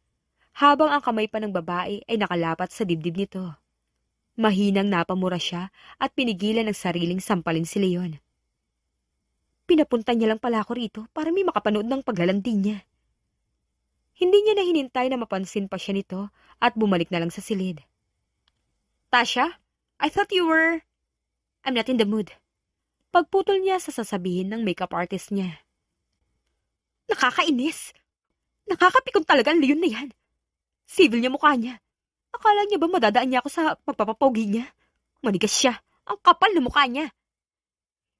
Habang ang kamay pa ng babae ay nakalapat sa dibdib nito. Mahinang napamura siya at pinigilan ng sariling sampalin si Leon. Pinapunta niya lang pala ako rito para may makapanood ng paglalandi niya. Hindi niya na hinintay na mapansin pa siya nito at bumalik na lang sa silid. Tasha, I thought you were... I'm not in the mood. Pagputol niya sa sasabihin ng makeup artist niya. Nakakainis! Nakakapikon talaga ang Leon na yan. Civil niya mukha niya. Akala niya ba madadaan niya ako sa pagpapapogi niya? Manigas siya. Ang kapal na mukha niya.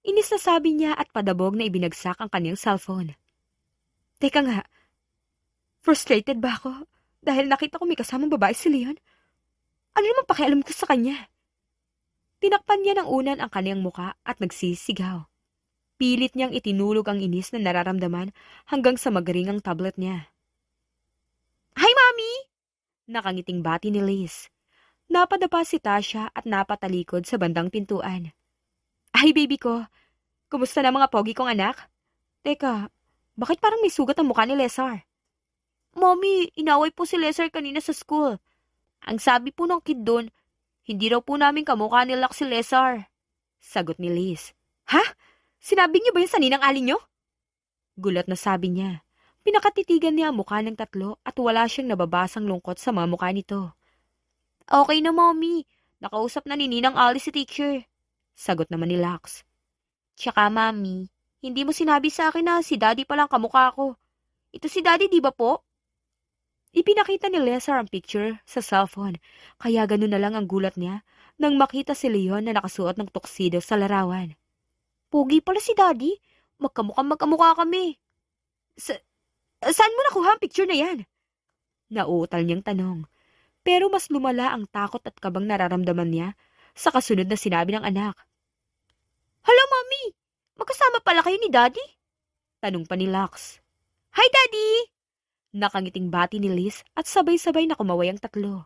Inis na sabi niya at padabog na ibinagsak ang kanyang cellphone. Teka nga. Frustrated ba ako dahil nakita ko may kasamang babae si Leon? Ano naman pakialam ko sa kanya? Tinakpan niya ng unan ang kanyang muka at nagsisigaw. Pilit niyang itinulog ang inis na nararamdaman hanggang sa magaring ang tablet niya. Hi, Mami! Nakangiting bati ni Liz. Napadapa si Tasha at napatalikod sa bandang pintuan. Ay, baby ko. Kumusta na mga pogi kong anak? Teka, bakit parang may sugat ang mukha ni Lesar? Mommy, inaway po si Lesar kanina sa school. Ang sabi po ng kid doon, hindi raw po namin kamukha ni Lak si Lesar. Sagot ni Liz. Ha? Sinabi niyo ba yun sa ninang-ali niyo? Gulat na sabi niya. Pinakatitigan niya ang mukha ng tatlo at wala siyang nababasang lungkot sa mga mukha nito. Okay na, Mommy. Nakausap na ni Ninang Ali si teacher. Sagot naman ni Lax. Tsaka, Mami, Hindi mo sinabi sa akin na si Daddy palang kamukha ko. Ito si Daddy, di ba po? Ipinakita ni Lesar ang picture sa cellphone, kaya ganun na lang ang gulat niya nang makita si Leon na nakasuot ng tuxedo sa larawan. Pogi pala si Daddy. Magkamukha kami. Saan mo nakuha ang picture na yan? Nauutal niyang tanong. Pero mas lumala ang takot at kabang nararamdaman niya sa kasunod na sinabi ng anak. Hala, Mami! Magkasama pala kayo ni Daddy? Tanong pa ni Lux. Hi, Daddy! Nakangiting bati ni Liz at sabay-sabay na kumaway ang tatlo.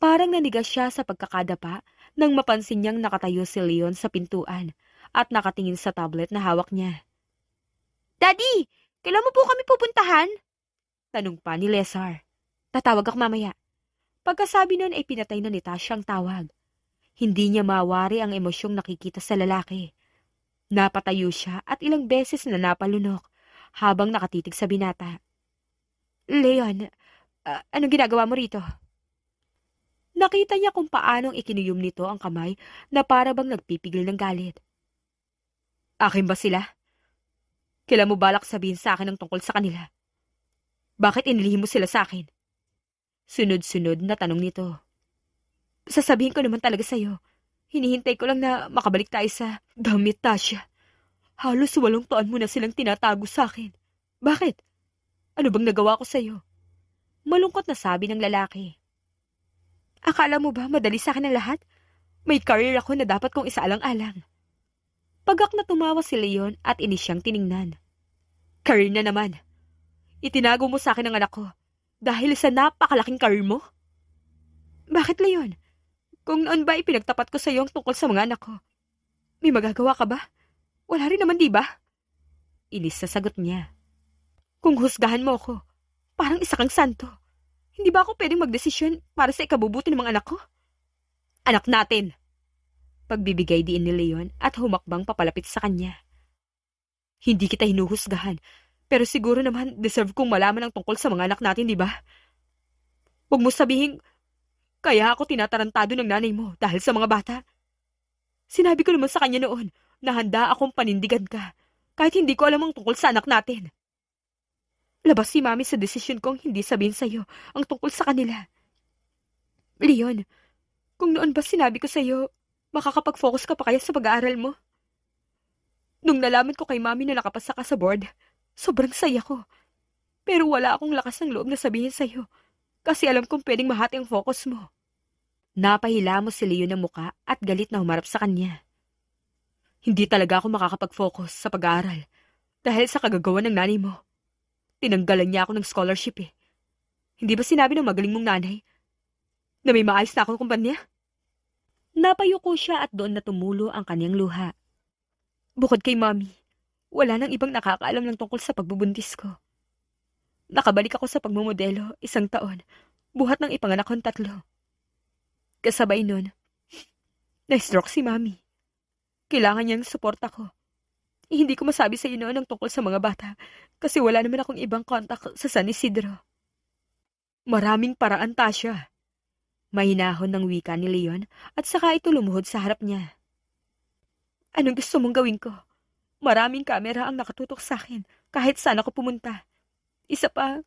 Parang nanigas siya sa pagkakadapa nang mapansin niyang nakatayo si Leon sa pintuan at nakatingin sa tablet na hawak niya. Daddy! Kailan mo po kami pupuntahan? Tanong pa ni Lesar. Tatawag ako mamaya. Pagkasabi nun ay pinatay na ni Tasha ang tawag. Hindi niya mawari ang emosyong nakikita sa lalaki. Napatayo siya at ilang beses na napalunok habang nakatitig sa binata. Leon, anong ginagawa mo rito? Nakita niya kung paanong ikinuyom nito ang kamay na para bang nagpipigil ng galit. Akin ba sila? Kailan mo balak sabihin sa akin ang tungkol sa kanila? Bakit inilihim mo sila sa akin? Sunod-sunod na tanong nito. Sasabihin ko naman talaga sa'yo. Hinihintay ko lang na makabalik tayo sa damit, Tasha. Halos 8 taon mo na silang tinatago sa akin. Bakit? Ano bang nagawa ko sa'yo? Malungkot na sabi ng lalaki. Akala mo ba madali sa akin ang lahat? May career ako na dapat kong isaalang-alang. Pagak na tumawa si Leon at inis siyang tiningnan. Career na naman. Itinago mo sa akin ang anak ko dahil sa napakalaking career mo? Bakit, Leon? Kung noon ba ipinagtapat ko sa iyo ang tungkol sa mga anak ko, may magagawa ka ba? Wala rin naman, di ba? Inis sa sagot niya. Kung husgahan mo ako, parang isa kang santo. Hindi ba ako pwedeng magdesisyon para sa ikabubuti ng mga anak ko? Anak natin! Pagbibigay diin ni Leon at humakbang papalapit sa kanya. Hindi kita hinuhusgahan, pero siguro naman deserve kong malaman ang tungkol sa mga anak natin, di ba? Huwag mo sabihin, kaya ako tinatarantado ng nanay mo dahil sa mga bata. Sinabi ko naman sa kanya noon na handa akong panindigan ka kahit hindi ko alam ang tungkol sa anak natin. Labas si Mami sa desisyon kong hindi sabihin sa'yo ang tungkol sa kanila. Leon, kung noon ba sinabi ko sa'yo, makakapag-focus ka pa kaya sa pag-aaral mo? Nung nalaman ko kay Mami na nakapasa ka sa board, sobrang saya ko. Pero wala akong lakas ng loob na sabihin sa'yo kasi alam kong pwedeng mahati ang focus mo. Napahila mo si Leon ng muka at galit na humarap sa kanya. Hindi talaga ako makakapag-focus sa pag-aaral dahil sa kagagawa ng nanay mo. Tinanggalan niya ako ng scholarship eh. Hindi ba sinabi ng magaling mong nanay na may maayos na akong kumpanya? Napayuko siya at doon na tumulo ang kanyang luha. Bukod kay Mami, wala nang ibang nakakaalam ng tungkol sa pagbubuntis ko. Nakabalik ako sa pagmumodelo 1 taon, buhat ng ipanganak kong 3. Kasabay nun, na-stroke si Mami. Kailangan niyang suporta ko. Hindi ko masabi sa iyo noon ang tungkol sa mga bata kasi wala naman akong ibang kontak sa San Isidro. Maraming paraan, Tasha. Mahinahon ng wika ni Leon at saka ito lumuhod sa harap niya. Anong gusto mong gawin ko? Maraming kamera ang nakatutok sa akin kahit saan ako pumunta. Isa pa,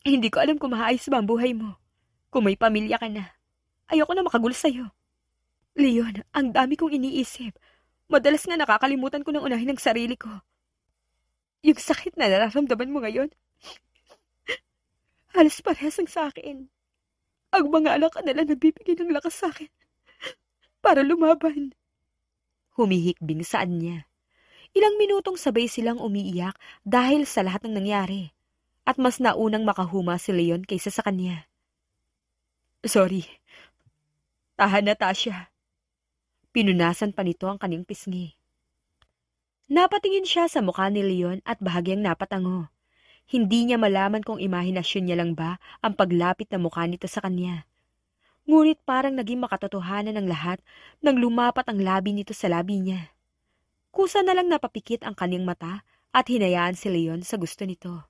hindi ko alam kung maayos ba ang buhay mo. Kung may pamilya ka na, ayoko na makagulo sa'yo. Leon, ang dami kong iniisip. Madalas nga nakakalimutan ko ng unahin ang sarili ko. Yung sakit na nararamdaman mo ngayon, halos parehas ang sa akin. Ang mga anak ka nila nagbibigay ng lakas sa akin para lumaban. Humihikbing saan niya. Ilang minutong sabay silang umiiyak dahil sa lahat ng nangyari. At mas naunang makahuma si Leon kaysa sa kanya. Sorry. Tahan na, Tasha. Pinunasan pa nito ang kanyang pisngi. Napatingin siya sa mukha ni Leon at bahagyang napatango. Hindi niya malaman kung imahinasyon niya lang ba ang paglapit na mukha nito sa kanya. Ngunit parang naging makatotohanan ng lahat nang lumapat ang labi nito sa labi niya. Kusa na lang napapikit ang kanyang mata at hinayaan si Leon sa gusto nito.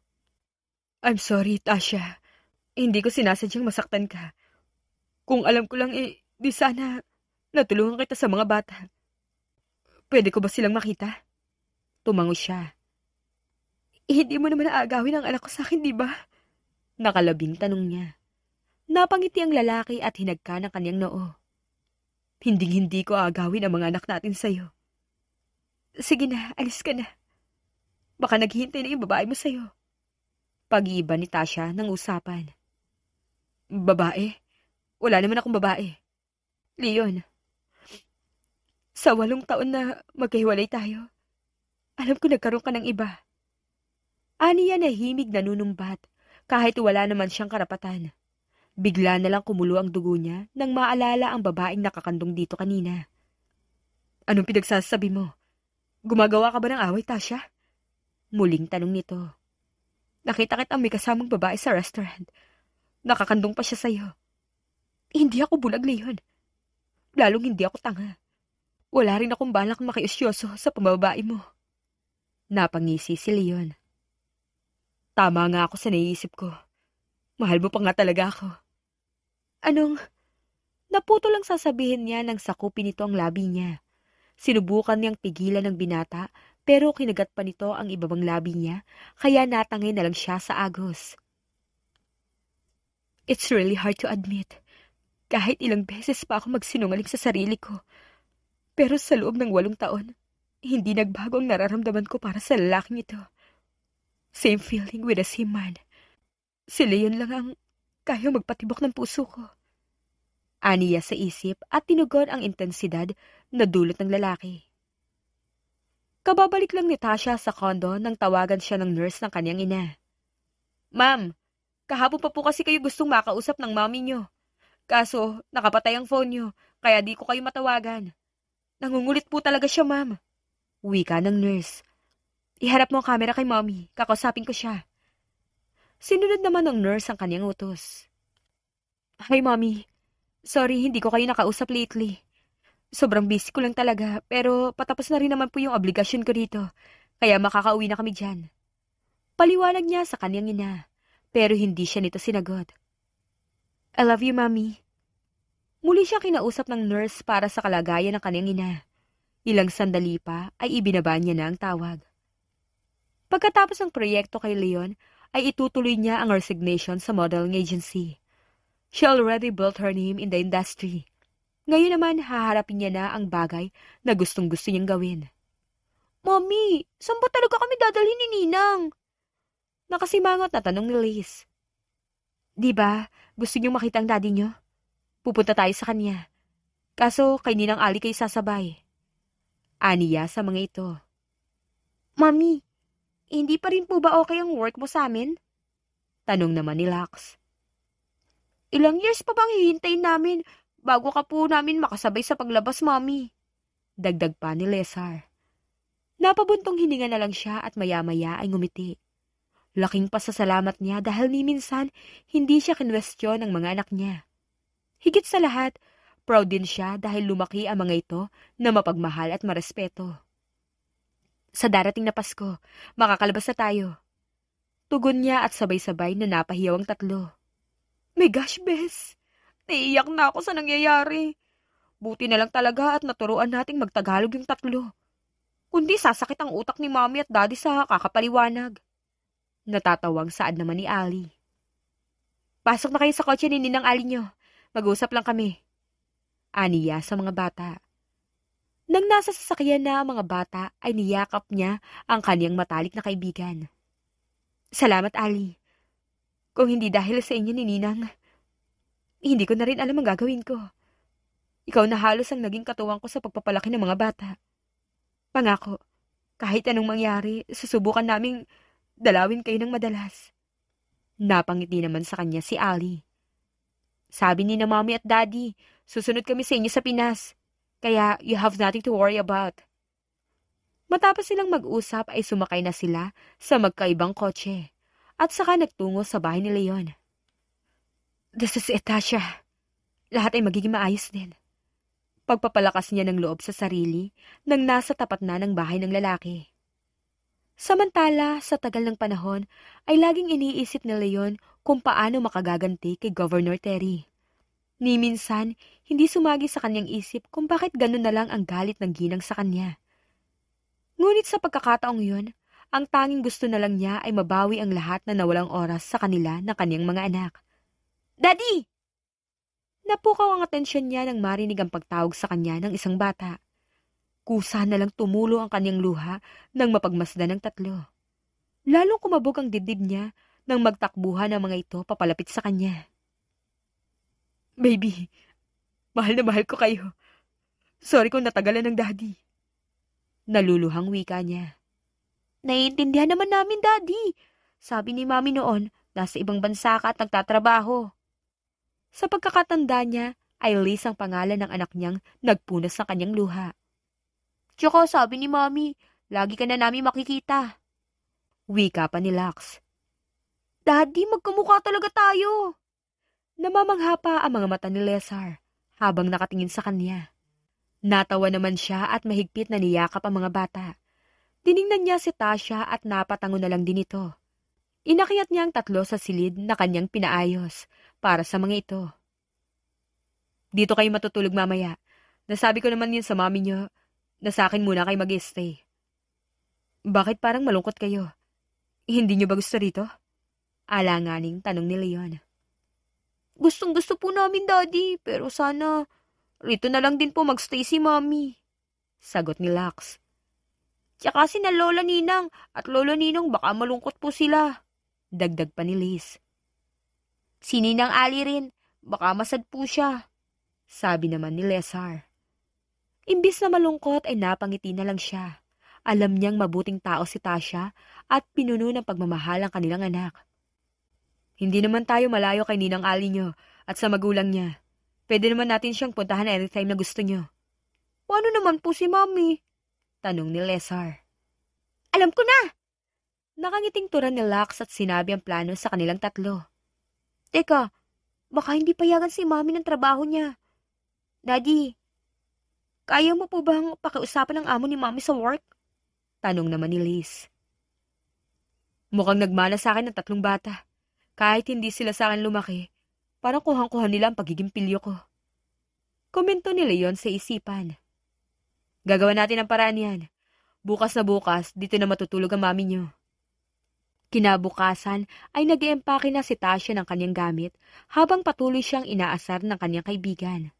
I'm sorry, Tasha. Hindi ko sinasadyang masaktan ka. Kung alam ko lang di sana natulungan kita sa mga bata. Pwede ko ba silang makita? Tumango siya. Hindi mo naman aagawin ang anak ko sa akin, di ba? Nakalabing tanong niya. Napangiti ang lalaki at hinagka ng kanyang noo. Hinding-hindi ko aagawin ang mga anak natin sa'yo. Sige na, alis ka na. Baka naghihintay na yung babae mo sa'yo. Pag-iiba ni Tasha ng usapan. Babae? Wala naman akong babae. Leon, sa 8 taon na magkahiwalay tayo, alam ko nagkaroon ka ng iba. Aniya na himig nanunumbat kahit wala naman siyang karapatan. Bigla na lang kumulo ang dugo niya nang maalala ang babaeng nakakandong dito kanina. Anong pinagsasabi mo? Gumagawa ka ba ng away, Tasha? Muling tanong nito. Nakita kitang may kasamang babae sa restaurant. Nakakandong pa siya sa'yo. Hindi ako bulag, Leon. Lalong hindi ako tanga. Wala rin akong balak makiusyoso sa pambabae mo. Napangisi si Leon. Tama nga ako sa naiisip ko. Mahal mo pa nga talaga ako. Anong? Naputo lang sasabihin niya nang sakupin nito ang labi niya. Sinubukan niyang pigilan ng binata pero kinagat pa nito ang ibabang labi niya kaya natangay na lang siya sa agos. It's really hard to admit. Kahit ilang beses pa ako magsinungaling sa sarili ko. Pero sa loob ng 8 taon, hindi nagbago ang nararamdaman ko para sa lalaking ito. Same feeling with the same man. Si Leon lang ang kaya magpatibok ng puso ko. Aniya sa isip at tinugon ang intensidad na dulot ng lalaki. Kababalik lang ni Tasha sa kondo nang tawagan siya ng nurse ng kanyang ina. Ma'am, kahapon pa po kasi kayo gustong makausap ng mami niyo. Kaso, nakapatay ang phone niyo, kaya di ko kayo matawagan. Nangungulit po talaga siya, ma'am. Wika ng nurse. Iharap mo ang camera kay mami, kakausapin ko siya. Sinunod naman ng nurse ang kanyang utos. Hi, mami. Sorry, hindi ko kayo nakausap lately. Sobrang busy ko lang talaga, pero patapos na rin naman po yung obligasyon ko dito, kaya makakauwi na kami dyan. Paliwanag niya sa kanyang ina, pero hindi siya nito sinagot. I love you, mami. Muli siya kinausap ng nurse para sa kalagayan ng kanyang ina. Ilang sandali pa ay ibinaba niya na ang tawag. Pagkatapos ng proyekto kay Leon, ay itutuloy niya ang resignation sa modeling agency. She already built her name in the industry. Ngayon naman, haharapin niya na ang bagay na gustong-gusto niyang gawin. Mommy, saan ba talaga kami dadalhin ni Ninang? Nakasimangot na tanong ni Liz. Diba, gusto niyong makita ang daddy niyo? Pupunta tayo sa kanya. Kaso, kay Ninang Ali kayo sasabay. Aniya sa mga ito. Mommy, hindi pa rin po ba okay ang work mo sa amin? Tanong naman ni Lax. Ilang years pa bang hihintayin namin bago ka po namin makasabay sa paglabas, Mommy? Dagdag pa ni Lesar. Napabuntong hininga na lang siya at maya-maya ay ngumiti. Laking pasasalamat niya dahil ni minsan hindi siya kinwestiyon ng mga anak niya. Higit sa lahat, proud din siya dahil lumaki ang mga ito na mapagmahal at marespeto. Sa darating na Pasko, makakalabas na tayo. Tugon niya at sabay-sabay na napahiyaw ang tatlo. My gosh, Bes! Naiiyak na ako sa nangyayari. Buti na lang talaga at naturuan nating magtagalog yung tatlo. Kundi sasakit ang utak ni Mommy at Daddy sa kakapaliwanag. Natatawang saad naman ni Ali. Pasok na kayo sa kotse ni Ninang Ali nyo. Mag-usap lang kami. Aniya sa mga bata. Nang nasa sasakyan na ang mga bata ay niyakap niya ang kaniyang matalik na kaibigan. Salamat, Ali. Kung hindi dahil sa inyo ni Ninang, hindi ko na rin alam ang gagawin ko. Ikaw na halos ang naging katuwang ko sa pagpapalaki ng mga bata. Pangako, kahit anong mangyari, susubukan naming dalawin kayo ng madalas. Napangiti naman sa kanya si Ali. Sabi ni na Mommy at Daddy, susunod kami sa inyo sa Pinas. Kaya you have nothing to worry about. Matapos silang mag-usap ay sumakay na sila sa magkaibang kotse. At saka nagtungo sa bahay ni Leon. This is it, Tasha. Lahat ay magiging maayos din. Pagpapalakas niya ng loob sa sarili nang nasa tapat na ng bahay ng lalaki. Samantala, sa tagal ng panahon, ay laging iniisip ni Leon kung paano makagaganti kay Governor Terry. Ni minsan, hindi sumagi sa kanyang isip kung bakit ganun na lang ang galit ng ginang sa kanya. Ngunit sa pagkakataong yun, ang tanging gusto na lang niya ay mabawi ang lahat na nawalang oras sa kanila ng kanyang mga anak. Daddy! Napukaw ang atensyon niya nang marinig ang pagtawag sa kanya ng isang bata. Kusa na lang tumulo ang kanyang luha nang mapagmasdan ng tatlo. Lalong kumabog ang dibdib niya nang magtakbuhan ang mga ito papalapit sa kanya. Baby, mahal na mahal ko kayo. Sorry kung natagalan ng daddy. Naluluhang wika niya. Naiintindihan naman namin, daddy. Sabi ni mami noon, nasa ibang bansa ka at nagtatrabaho. Sa pagkakatanda niya, ay Liz ang pangalan ng anak niyang nagpunas sa kanyang luha. Tsaka sabi ni mami, lagi ka na namin makikita. Wika pa ni Lux. Daddy, magkamukha talaga tayo. Namamangha pa ang mga mata ni Lesar habang nakatingin sa kanya. Natawa naman siya at mahigpit na niyakap ang mga bata. Tiningnan niya si Tasha at napatango na lang din ito. Inakyat niya ang tatlo sa silid na kanyang pinaayos para sa mga ito. Dito kayo matutulog mamaya. Nasabi ko naman yun sa mami niyo na sa akin muna kayo mag-stay. Bakit parang malungkot kayo? Hindi niyo ba gusto rito? Alanganing tanong ni Leon. Gustong gusto po namin, daddy, pero sana rito na lang din po magstay si mami. Sagot ni Lux. Tsaka si na Lola Ninang at Lolo Ninong baka malungkot po sila. Dagdag pa ni Liz. Si Ninang Ali rin, baka masad po siya. Sabi naman ni Lesar. Imbis na malungkot ay napangiti na lang siya. Alam niyang mabuting tao si Tasha at pinuno ng pagmamahal ang kanilang anak. Hindi naman tayo malayo kay Ninang Ali niyo at sa magulang niya. Pwede naman natin siyang puntahan anytime na gusto niyo. Paano naman po si Mami? Tanong ni Lesar. Alam ko na! Nakangiting turan ni Lux at sinabi ang plano sa kanilang tatlo. Teka, baka hindi payagan si Mami ng trabaho niya. Daddy, kaya mo po bang pakiusapan ng amo ni Mami sa work? Tanong naman ni Liz. Mukhang nagmana sa akin ng tatlong bata. Kahit hindi sila sa akin lumaki, parang kuhang-kuhan nila ang pagiging pilyo ko. Komento ni Leon sa isipan. Gagawa natin ang paraan yan. Bukas na bukas, dito na matutulog ang mami niyo. Kinabukasan ay nag-iempake na si Tasha ng kanyang gamit habang patuloy siyang inaasar ng kanyang kaibigan.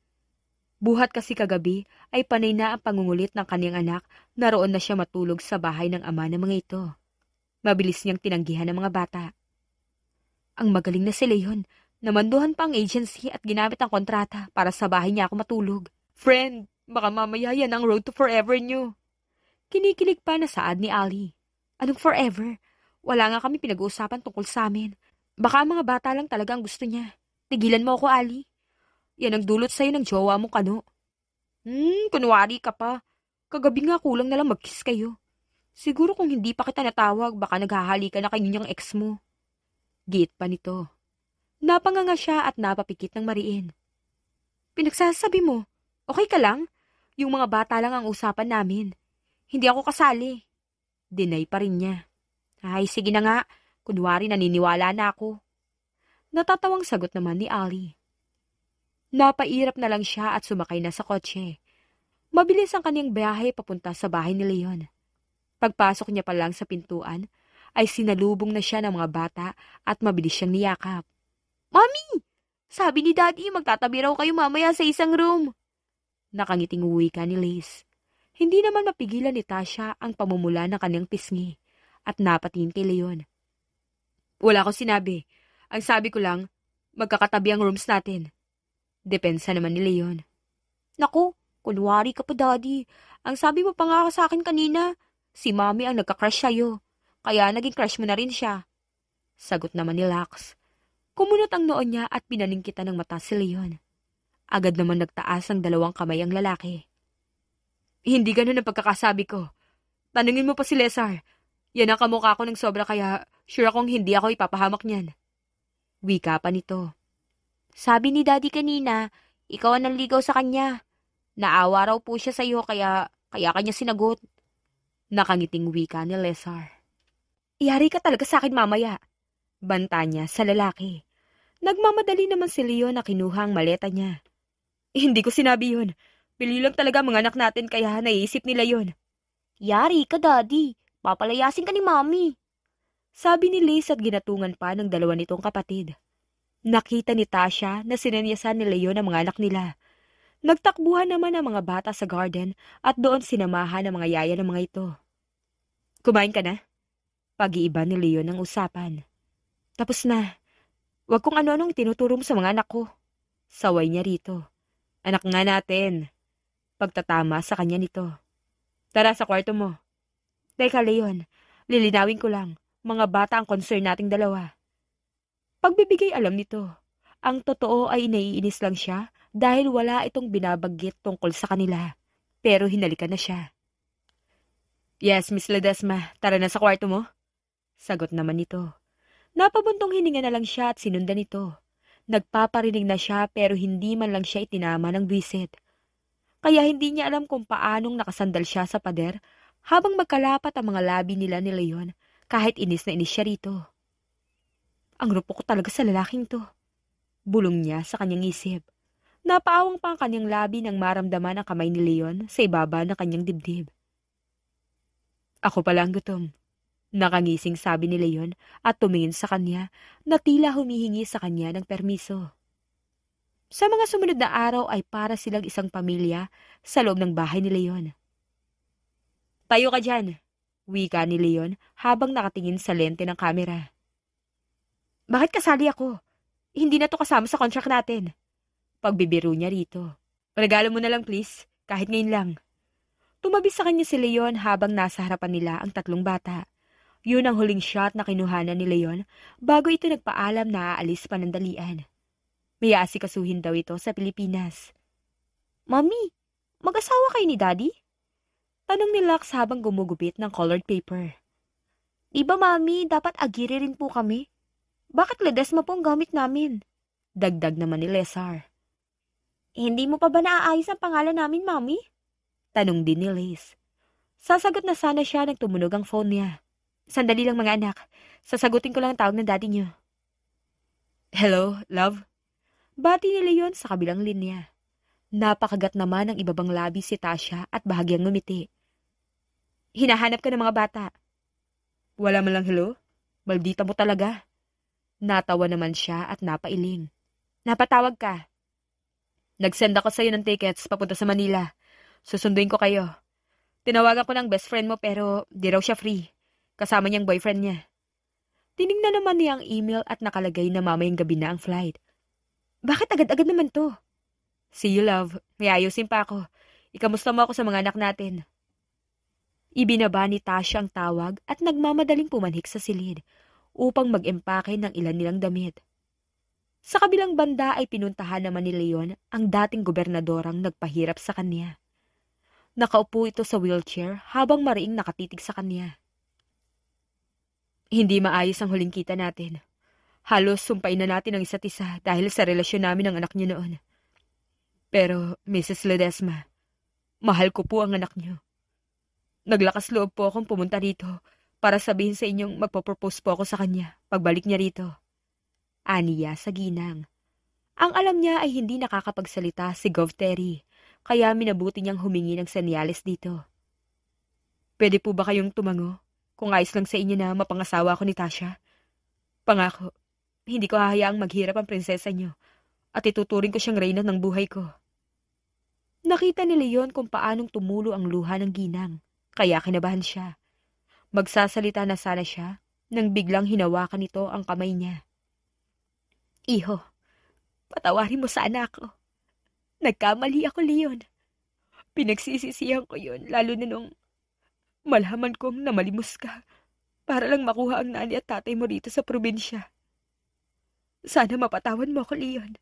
Buhat kasi kagabi ay panay na ang pangungulit ng kanyang anak na roon na siya matulog sa bahay ng ama ng mga ito. Mabilis niyang tinanggihan ng mga bata. Ang magaling na si Leon, namanduhan pa ang agency at ginamit ang kontrata para sa bahay niya ako matulog. Friend, baka mamaya yan ang road to forever niyo. Kinikilig pa na saad ni Ali. Anong forever? Wala nga kami pinag-uusapan tungkol sa amin. Baka mga bata lang talaga ang gusto niya. Tigilan mo ako, Ali. Yan ang dulot sa'yo ng jowa mong kano. Kunwari ka pa. Kagabi nga kulang na lang mag-kiss kayo. Siguro kung hindi pa kita natawag, baka naghahalikan na kayo niyang ex mo. Giit pa nito. Napanganga siya at napapikit ng mariin. Pinagsasabi mo, okay ka lang? Yung mga bata lang ang usapan namin. Hindi ako kasali. Deny pa rin niya. Ay, sige na nga. Kunwari naniniwala na ako. Natatawang sagot naman ni Ali. Napairap na lang siya at sumakay na sa kotse. Mabilis ang kanyang biyahe papunta sa bahay ni Leon. Pagpasok niya pa lang sa pintuan, ay sinalubong na siya ng mga bata at mabilis siyang niyakap. Mami! Sabi ni Daddy, magtatabi raw kayo mamaya sa isang room. Nakangiting uwi ka ni Liz. Hindi naman mapigilan ni Tasha ang pamumula ng kanyang pisngi at napatingin kay Leon. Wala akong sinabi. Ang sabi ko lang, magkakatabi ang rooms natin. Depensa naman ni Leon. Naku, kunwari ka pa, Daddy. Ang sabi mo pa nga sa akin kanina, si Mami ang nagka-crush sa'yo. Kaya naging crush mo na rin siya. Sagot naman ni Lux. Kumunot ang noon niya at pinaningkitan ng mata si Leon. Agad naman nagtaas ang dalawang kamay ang lalaki. Hindi ganun ang pagkakasabi ko. Tanungin mo pa si Lesar. Yan ang kamukha ko ng sobra kaya sure akong hindi ako ipapahamak niyan. Wika pa nito. Sabi ni Daddy kanina, ikaw ang nanligaw sa kanya. Naawa raw po siya sa iyo kaya kanya sinagot. Nakangiting wika ni Lesar. Iyari ka talaga sa akin mamaya. Banta niya sa lalaki. Nagmamadali naman si Leo na kinuha ang maleta niya. Hindi ko sinabi yun. Pili lang talaga mga anak natin kaya naisip nila yun. Yari ka, Daddy. Papalayasin ka ni Mami. Sabi ni Liz at ginatungan pa ng dalawa nitong kapatid. Nakita ni Tasha na sinanyasan ni Leon ang mga anak nila. Nagtakbuhan naman ang mga bata sa garden at doon sinamahan ang mga yaya ng mga ito. Kumain ka na? Pag-iiba ni Leon ang usapan. Tapos na. Huwag kung ano-anong tinuturo mo sa mga anak ko. Saway niya rito. Anak nga natin. Pagtatama sa kanya nito. Tara sa kwarto mo. Teka, Leon. Lilinawin ko lang. Mga bata ang concern nating dalawa. Pagbibigay alam nito. Ang totoo ay naiinis lang siya dahil wala itong binabanggit tungkol sa kanila. Pero hinalikan na siya. Yes, Miss Ledesma. Tara na sa kwarto mo. Sagot naman nito. Napabuntong hininga na lang siya at sinundan ito. Nagpaparinig na siya pero hindi man lang siya itinama ng bisit. Kaya hindi niya alam kung paanong nakasandal siya sa pader habang magkalapat ang mga labi nila ni Leon kahit inis na inis siya rito. Ang rupo ko talaga sa lalaking to. Bulong niya sa kanyang isip. Napaawang pa ang kanyang labi nang maramdaman ang kamay ni Leon sa ibaba ng kanyang dibdib. Ako pala ang gutom. Nakangising sabi ni Leon at tumingin sa kanya na tila humihingi sa kanya ng permiso. Sa mga sumunod na araw ay para silang isang pamilya sa loob ng bahay ni Leon. Tayo ka dyan, wika ni Leon habang nakatingin sa lente ng kamera. Bakit kasali ako? Hindi na to kasama sa contract natin. Pagbibiro niya rito. Regalo mo na lang please, kahit ngayon lang. Tumabi sa kanya si Leon habang nasa harapan nila ang tatlong bata. Yun ang huling shot na kinuhanan ni Leon bago ito nagpaalam na aalis panandalian. May aasikasuhin daw ito sa Pilipinas. Mami, mag-asawa kayo ni Daddy? Tanong ni Lux habang gumugupit ng colored paper. Diba Mami, dapat agiri rin po kami? Bakit Ledesma po ang gamit namin? Dagdag naman ni Lesar. Hindi mo pa ba naaayos ang pangalan namin, Mami? Tanong din ni Liz. Sasagot na sana siya nang tumunog ang phone niya. Sandali lang mga anak. Sasagutin ko lang ang tawag ng daddy niyo. Hello, love? Bati ni Leon sa kabilang linya. Napakagat naman ang ibabang labi si Tasha at bahagyang ngumiti. Hinahanap ka ng mga bata. Wala man lang hello? Maldita mo talaga. Natawa naman siya at napailing. Napatawag ka. Nag-send ako sa'yo ng tickets papunta sa Manila. Susunduin ko kayo. Tinawagan ko ng best friend mo pero di raw siya free. Kasama niyang boyfriend niya. Tinignan naman niya ang email at nakalagay na mamayang gabi na ang flight. Bakit agad-agad naman to? See you, love. May ayusin pa ako. Ikamusta mo ako sa mga anak natin. Ibinaba ni Tasha ang tawag at nagmamadaling pumanhik sa silid upang mag-empake ng ilan nilang damit. Sa kabilang banda ay pinuntahan naman ni Leon ang dating gobernadorang nagpahirap sa kanya. Nakaupo ito sa wheelchair habang mariing nakatitig sa kanya. Hindi maayos ang huling kita natin. Halos sumpay na natin ang isa't isa dahil sa relasyon namin ng anak niyo noon. Pero, Mrs. Ledesma, mahal ko po ang anak niyo. Naglakas loob po akong pumunta rito para sabihin sa inyong magpo-propose po ako sa kanya pagbalik niya rito. Aniya sa ginang. Ang alam niya ay hindi nakakapagsalita si Gov. Terry, kaya minabuti niyang humingi ng senyales dito. Pwede po ba kayong tumango? Kung ayos lang sa inyo na mapangasawa ko ni Tasha. Pangako, hindi ko hahayaang maghirap ang prinsesa niyo at ituturing ko siyang reyna ng buhay ko. Nakita ni Leon kung paanong tumulo ang luha ng ginang, kaya kinabahan siya. Magsasalita na sana siya nang biglang hinawakan nito ang kamay niya. Iho, patawarin mo sana ako. Nagkamali ako, Leon. Pinagsisisihan ko yun, lalo na nung malaman kong namalimos ka para lang makuha ang nanay at tatay mo rito sa probinsya. Sana mapatawan mo ako, Leon.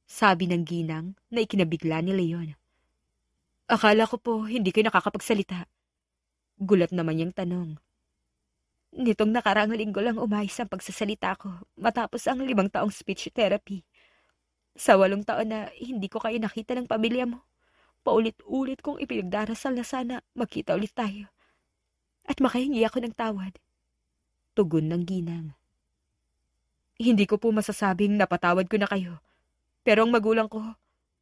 Sabi ng ginang na ikinabigla ni Leon. Akala ko po hindi kayo nakakapagsalita. Gulat naman niyang tanong. Nitong nakaraang linggo lang umayos ang pagsasalita ko matapos ang 5 taong speech therapy. Sa 8 taon na hindi ko kayo nakita ng pamilya mo, paulit-ulit kong ipinagdarasal na sana magkita ulit tayo. At makahingi ako ng tawad. Tugon ng ginang. Hindi ko po masasabing napatawad ko na kayo. Pero ang magulang ko,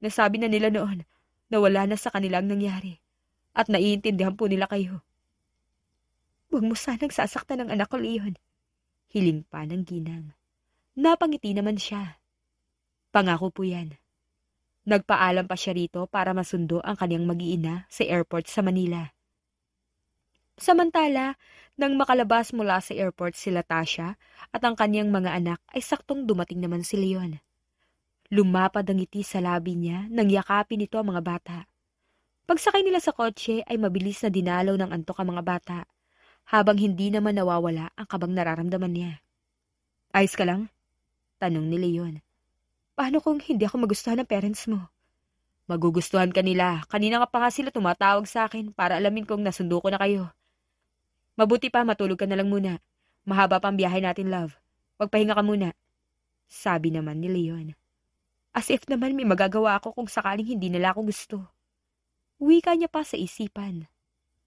nasabi na nila noon na wala na sa kanilang nangyari. At naiintindihan po nila kayo. Huwag mo sanang sasaktan ng anak ko, Leon. Hiling pa ng ginang. Napangiti naman siya. Pangako po yan. Nagpaalam pa siya rito para masundo ang kanyang mag-iina sa airport sa Manila. Samantala, nang makalabas mula sa airport sila Tasha at ang kanyang mga anak ay saktong dumating naman si Leon. Lumapad ang ngiti sa labi niya nang yakapin nito ang mga bata. Pagsakay nila sa kotse ay mabilis na dinalaw ng antok ang mga bata, habang hindi naman nawawala ang kabang nararamdaman niya. Ayos ka lang? Tanong ni Leon. Paano kung hindi ako magustuhan ng parents mo? Magugustuhan ka nila. Kanina nga pa nga sila tumatawag sa akin para alamin kung nasundo ko na kayo. Mabuti pa matulog ka na lang muna. Mahaba pa ang biyahe natin, love. Magpahinga ka muna. Sabi naman ni Leon. As if naman may magagawa ako kung sakaling hindi nila ako gusto. Wika niya pa sa isipan.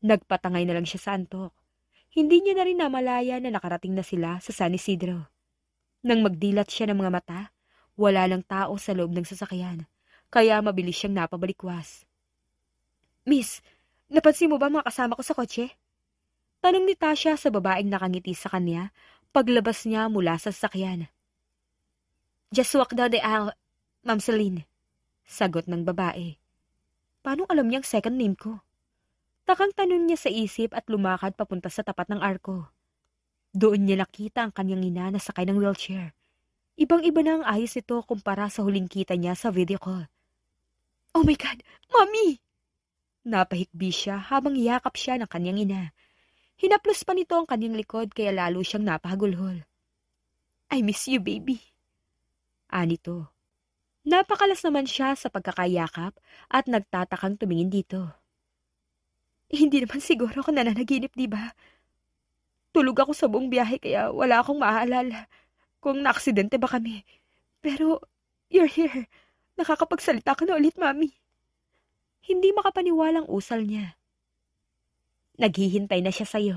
Nagpatangay na lang siya sa antok. Hindi niya na rin namalaya na nakarating na sila sa San Isidro. Nang magdilat siya ng mga mata, wala lang tao sa loob ng sasakyan, kaya mabilis siyang napabalikwas. Miss, napansin mo ba mga kasama ko sa kotse? Tanong ni Tasha sa babaeng nakangiti sa kanya paglabas niya mula sa sasakyan. Just walk down the aisle, Ma'am Celine. Sagot ng babae. Paano alam niyang second name ko? Takang tanong niya sa isip at lumakad papunta sa tapat ng arko. Doon niya nakita ang kanyang ina na sakay ng wheelchair. Ibang-iba na ang ayos nito kumpara sa huling kita niya sa video call. Oh my God! Mommy! Napahikbi siya habang yakap siya ng kanyang ina. Hinaplos pa nito ang kanyang likod kaya lalo siyang napahagulhol. I miss you, baby. Anito. Napakalas naman siya sa pagkakayakap at nagtatakang tumingin dito. Hindi naman siguro ako nananaginip, di ba? Tulog ako sa buong biyahe kaya wala akong maaalala kung naaksidente ba kami. Pero, you're here. Nakakapagsalita ka na ulit, Mami. Hindi makapaniwalang usal niya. Naghihintay na siya sa'yo.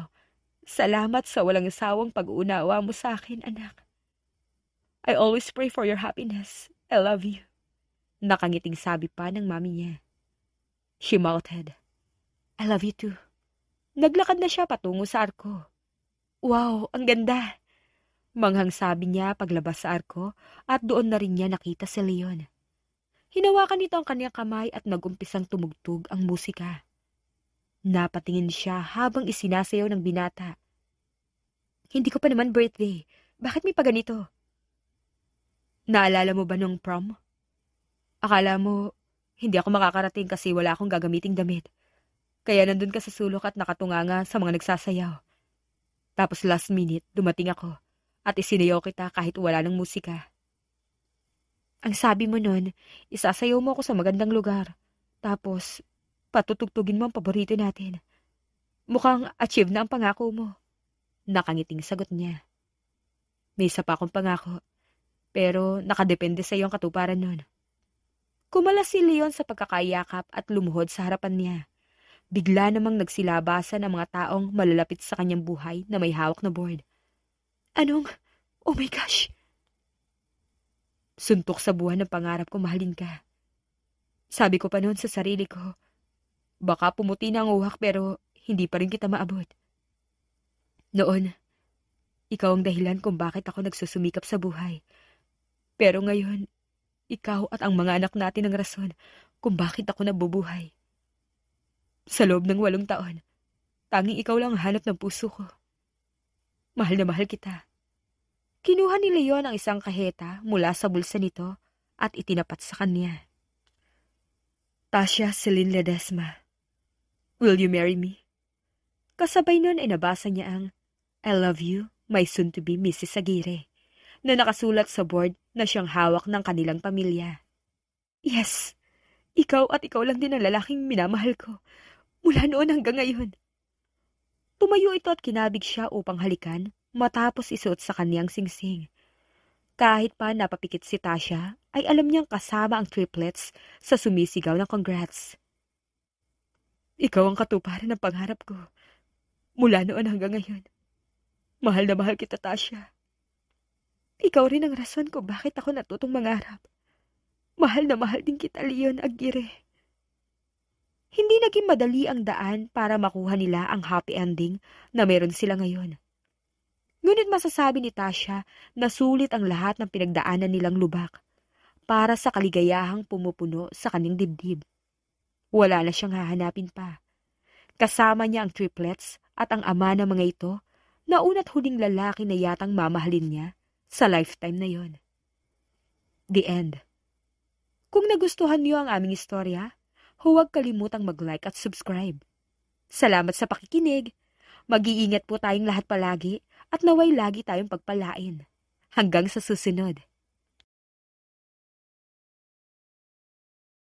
Salamat sa walang sawang pag-uunawa mo sa akin, anak. I always pray for your happiness. I love you. Nakangiting sabi pa ng mami niya. She mouthed. I love you too. Naglakad na siya patungo sa arko. Wow, ang ganda! Manghang sabi niya paglabas sa arko at doon na rin niya nakita si Leon. Hinawakan nito ang kanyang kamay at nagumpisang tumugtog ang musika. Napatingin siya habang isinasayaw ng binata. Hindi ko pa naman birthday. Bakit may paganito? Naalala mo ba nung prom? Akala mo, hindi ako makakarating kasi wala akong gagamiting damit. Kaya nandun ka sa sulok at nakatunganga sa mga nagsasayaw. Tapos last minute, dumating ako at isinayaw kita kahit wala ng musika. Ang sabi mo nun, isasayaw mo ako sa magandang lugar. Tapos, patutugtugin mo ang paborito natin. Mukhang achieve na ang pangako mo. Nakangiting sagot niya. May isa pa akong pangako. Pero nakadepende sa iyo ang katuparan nun. Kumalas si Leon sa pagkakayakap at lumuhod sa harapan niya. Bigla namang nagsilabasan ang mga taong malalapit sa kanyang buhay na may hawak na board. Anong? Oh my gosh! Suntok sa buwan ng pangarap ko mahalin ka. Sabi ko pa noon sa sarili ko, baka pumuti na ang uwak pero hindi pa rin kita maabot. Noon, ikaw ang dahilan kung bakit ako nagsusumikap sa buhay. Pero ngayon, ikaw at ang mga anak natin ang rason kung bakit ako nabubuhay. Sa loob ng 8 taon, tanging ikaw lang ang hanap ng puso ko. Mahal na mahal kita. Kinuha ni Leon ang isang kaheta mula sa bulsa nito at itinapat sa kanya. Tasha Celine Ledesma, will you marry me? Kasabay nun ay nabasa niya ang I love you, my soon-to-be Mrs. Aguirre, na nakasulat sa board na siyang hawak ng kanilang pamilya. Yes, ikaw at ikaw lang din ang lalaking minamahal ko, mula noon hanggang ngayon. Tumayo ito at kinabig siya upang halikan matapos isuot sa kaniyang singsing. Kahit pa napapikit si Tasha, ay alam niyang kasama ang triplets sa sumisigaw ng congrats. Ikaw ang katuparan ng pangarap ko, mula noon hanggang ngayon. Mahal na mahal kita, Tasha. Ikaw rin ang rason ko bakit ako natutong mangarap. Mahal na mahal din kita, Leon Aguirre. Hindi naging madali ang daan para makuha nila ang happy ending na meron sila ngayon. Ngunit masasabi ni Tasha na sulit ang lahat ng pinagdaanan nilang lubak para sa kaligayahang pumupuno sa kanyang dibdib. Wala na siyang hahanapin pa. Kasama niya ang triplets at ang ama ng mga ito na una't huling lalaki na yatang mamahalin niya sa lifetime na yon. The end. Kung nagustuhan niyo ang aming istorya, huwag kalimutang mag-like at subscribe. Salamat sa pakikinig. Mag-iingat po tayong lahat palagi at naway lagi tayong pagpalain. Hanggang sa susunod.